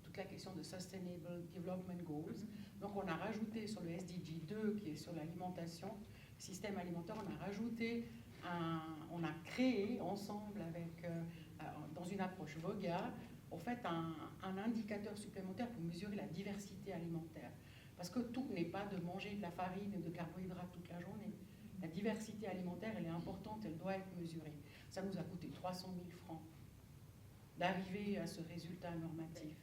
Speaker 3: toute la question de Sustainable Development Goals. Donc on a rajouté sur le SDG 2, qui est sur l'alimentation, système alimentaire, on a rajouté, on a créé ensemble avec, dans une approche VOGA, en fait un indicateur supplémentaire pour mesurer la diversité alimentaire. Parce que tout n'est pas de manger de la farine et de carbohydrates toute la journée. La diversité alimentaire, elle est importante, elle doit être mesurée. Ça nous a coûté 300 000 francs d'arriver à ce résultat normatif.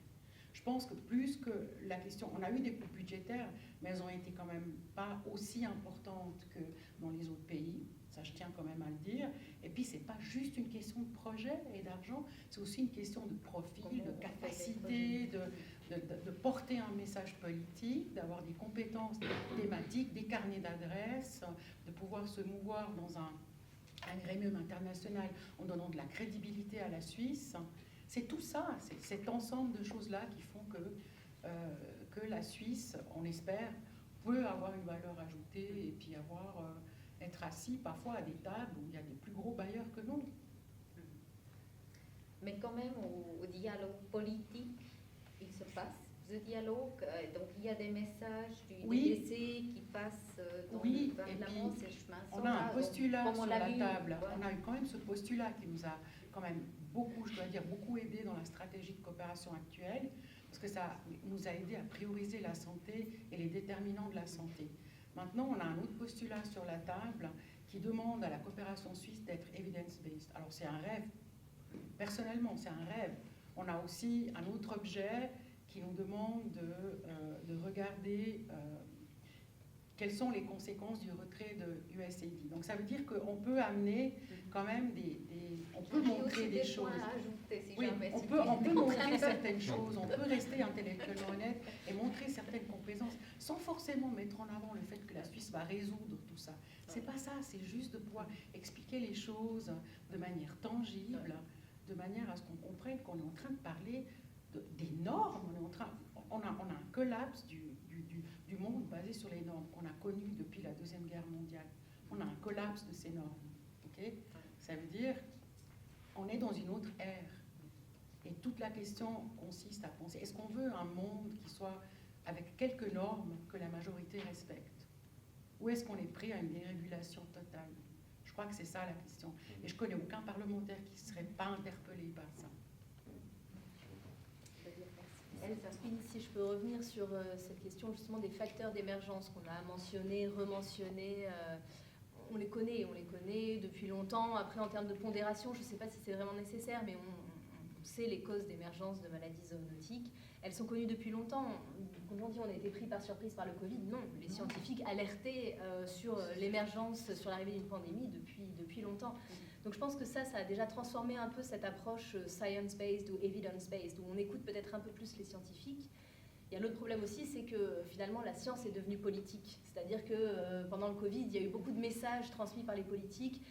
Speaker 3: Je pense que plus que la question, on a eu des coupes budgétaires, mais elles ont été quand même pas aussi importantes que dans les autres pays. Ça, je tiens quand même à le dire. Et puis, c'est pas juste une question de projet et d'argent, c'est aussi une question de profil, de capacité, de porter un message politique, d'avoir des compétences thématiques, des carnets d'adresses, de pouvoir se mouvoir dans un gremium international en donnant de la crédibilité à la Suisse. c'est tout ça, c'est cet ensemble de choses-là qui font que la Suisse, on espère, peut avoir une valeur ajoutée et puis être assis parfois à des tables où il y a des plus gros bailleurs que nous.
Speaker 1: Mais quand même, au dialogue politique, il se passe ce dialogue. Donc, il y a des messages du DDC qui passent dans le Parlement, ces chemins sont
Speaker 3: on a un postulat
Speaker 1: donc,
Speaker 3: sur la table. On a eu quand même ce postulat qui nous a quand même beaucoup, je dois dire, beaucoup aidé dans la stratégie de coopération actuelle, parce que ça nous a aidé à prioriser la santé et les déterminants de la santé. Maintenant, on a un autre postulat sur la table qui demande à la coopération suisse d'être evidence-based. Alors, c'est un rêve. Personnellement, c'est un rêve. On a aussi un autre objet qui nous demande de regarder quelles sont les conséquences du retrait de USAID. Donc ça veut dire qu'on peut amener quand même on peut montrer des choses. Oui, on peut montrer certaines choses, on peut rester intellectuellement honnête et montrer certaines compétences sans forcément mettre en avant le fait que la Suisse va résoudre tout ça. C'est pas ça, c'est juste de pouvoir expliquer les choses de manière tangible, de manière à ce qu'on comprenne qu'on est en train de parler des normes. On a un collapse du monde basé sur les normes qu'on a connu depuis la Deuxième Guerre mondiale. On a un collapse de ces normes. Okay? Ça veut dire qu'on est dans une autre ère. Et toute la question consiste à penser, est-ce qu'on veut un monde qui soit avec quelques normes que la majorité respecte? Ou est-ce qu'on est prêt à une dérégulation totale? Je crois que c'est ça la question. Et je ne connais aucun parlementaire qui ne serait pas interpellé par ça.
Speaker 5: Si je peux revenir sur cette question justement des facteurs d'émergence qu'on a mentionnés, rementionnés, on les connaît depuis longtemps. Après, en termes de pondération, je ne sais pas si c'est vraiment nécessaire, mais on sait les causes d'émergence de maladies zoonotiques. Elles sont connues depuis longtemps. Quand on dit on a été pris par surprise par le Covid, non. Les scientifiques alertaient sur l'émergence, sur l'arrivée d'une pandémie depuis longtemps. Donc je pense que ça a déjà transformé un peu cette approche science-based ou evidence-based, où on écoute peut-être un peu plus les scientifiques. Il y a l'autre problème aussi, c'est que finalement la science est devenue politique. C'est-à-dire que pendant le Covid, il y a eu beaucoup de messages transmis par les politiques.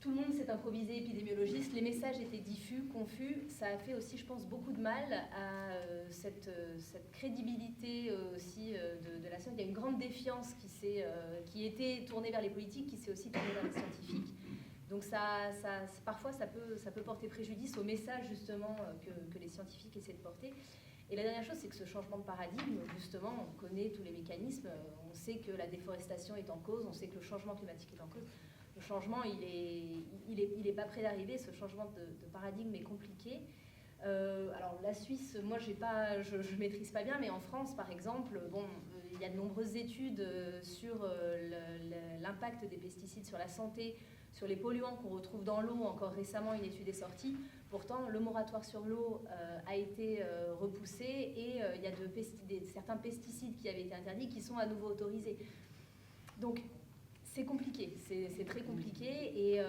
Speaker 5: Tout le monde s'est improvisé épidémiologiste, les messages étaient diffus, confus. Ça a fait aussi, je pense, beaucoup de mal à cette crédibilité aussi de la science. Il y a une grande défiance qui était tournée vers les politiques, qui s'est aussi tournée vers les scientifiques. Donc parfois, ça peut porter préjudice au message justement que les scientifiques essaient de porter. Et la dernière chose, c'est que ce changement de paradigme, justement, on connaît tous les mécanismes, on sait que la déforestation est en cause, on sait que le changement climatique est en cause. Le changement, il est pas prêt d'arriver, ce changement de paradigme est compliqué. Alors la Suisse, moi je maîtrise pas bien, mais en France, par exemple, il y a de nombreuses études sur l'impact des pesticides sur la santé, sur les polluants qu'on retrouve dans l'eau. Encore récemment, une étude est sortie. Pourtant, le moratoire sur l'eau a été repoussé et il y a certains pesticides qui avaient été interdits qui sont à nouveau autorisés. Donc, c'est compliqué, c'est très compliqué et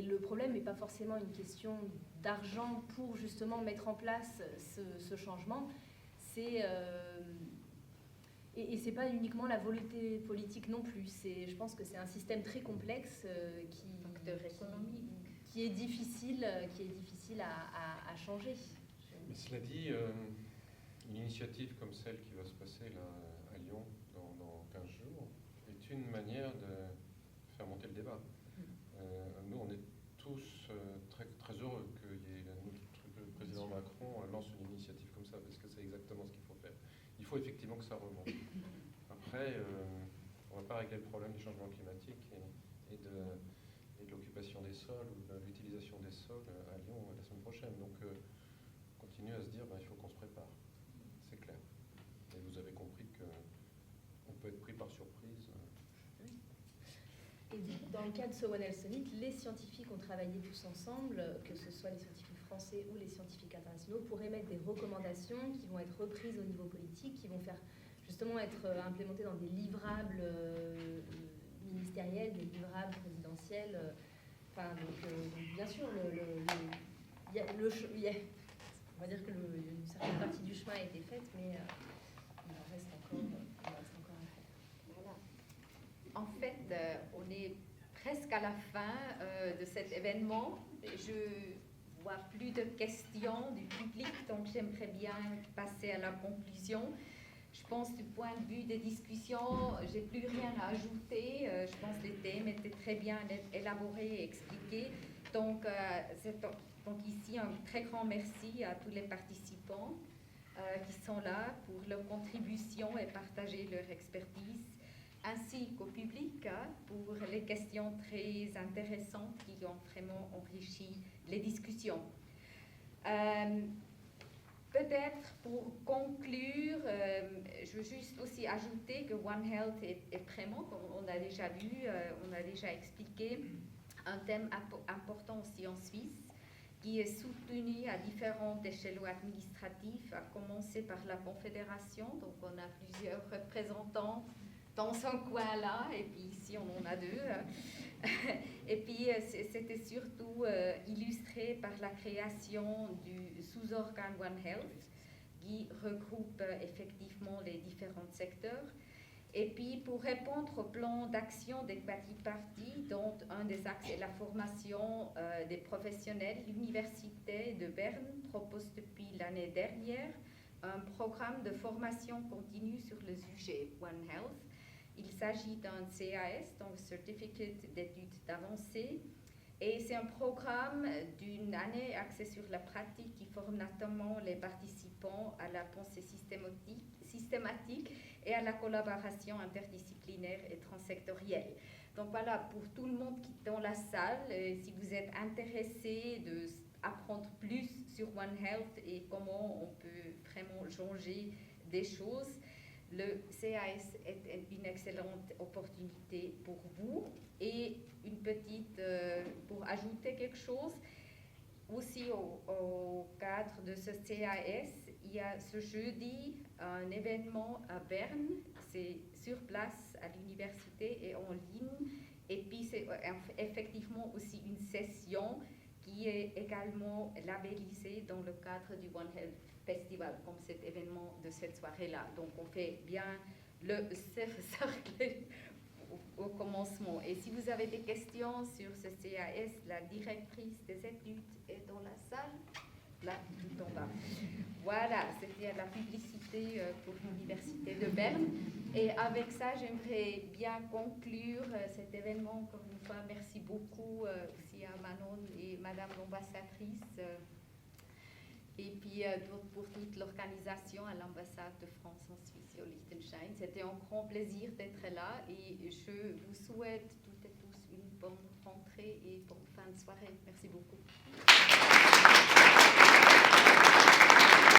Speaker 5: le problème n'est pas forcément une question d'argent pour justement mettre en place ce changement. Et c'est pas uniquement la volonté politique non plus. Je pense que c'est un système très complexe qui est difficile à changer.
Speaker 6: Mais cela dit, une initiative comme celle qui va se passer là à Lyon dans 15 jours est une manière de faire monter le débat. Nous, on est tous très, très heureux que le président Macron lance une initiative comme ça, parce que c'est exactement ce qu'il faut faire. Il faut effectivement que ça remonte. Après, on ne va pas régler le problème du changement climatique et de l'occupation des sols ou de l'utilisation des sols à Lyon la semaine prochaine. Donc, on continue à se dire il faut qu'on se prépare. C'est clair. Et vous avez compris qu'on peut être pris par surprise.
Speaker 5: Et dans le cas de ce One Health Summit, les scientifiques ont travaillé tous ensemble, que ce soit les scientifiques français ou les scientifiques internationaux, pour émettre des recommandations qui vont être reprises au niveau politique, qui vont justement être implémentées dans des livrables ministériels, des livrables présidentiels. Donc bien sûr, on va dire que une certaine partie du chemin a été faite, mais il en reste encore à faire.
Speaker 1: Voilà. En fait, on est presque à la fin de cet événement. Je vois plus de questions du public, donc j'aimerais bien passer à la conclusion. Je pense du point de vue des discussions, j'ai plus rien à ajouter. Je pense que les thèmes étaient très bien élaborés et expliqués. Donc ici, un très grand merci à tous les participants qui sont là pour leur contribution et partager leur expertise, ainsi qu'au public pour les questions très intéressantes qui ont vraiment enrichi les discussions. Peut-être pour conclure, je veux juste aussi ajouter que One Health est vraiment, comme on a déjà vu, on a déjà expliqué, un thème important aussi en Suisse, qui est soutenu à différents échelons administratifs, à commencer par la Confédération. Donc on a plusieurs représentants dans son coin là, et puis ici on en a 2. Et puis c'était surtout illustré par la création du sous-organe One Health, qui regroupe effectivement les différents secteurs. Et puis pour répondre au plan d'action des parties, dont un des axes est la formation des professionnels, l'Université de Berne propose depuis l'année dernière un programme de formation continue sur le sujet One Health. Il s'agit d'un CAS, donc Certificate d'études avancées, et c'est un programme d'une année axé sur la pratique qui forme notamment les participants à la pensée systématique et à la collaboration interdisciplinaire et transsectorielle. Donc voilà, pour tout le monde qui est dans la salle, si vous êtes intéressé d'apprendre plus sur One Health et comment on peut vraiment changer des choses, le CAS est une excellente opportunité pour vous. Et une petite, pour ajouter quelque chose, aussi au cadre de ce CAS, il y a ce jeudi un événement à Berne, c'est sur place à l'université et en ligne, et puis c'est effectivement aussi une session qui est également labellisée dans le cadre du One Health Festival, comme cet événement de cette soirée-là. Donc on fait bien le cercle au commencement. Et si vous avez des questions sur ce CAS, la directrice des études est dans la salle, là, tout en bas. Voilà, c'était la publicité pour l'Université de Berne. Et avec ça, j'aimerais bien conclure cet événement. Encore une fois, merci beaucoup aussi à Manon et Madame l'ambassadrice. Et puis pour toute l'organisation à l'ambassade de France en Suisse et au Liechtenstein. C'était un grand plaisir d'être là et je vous souhaite toutes et tous une bonne rentrée et bonne fin de soirée. Merci beaucoup.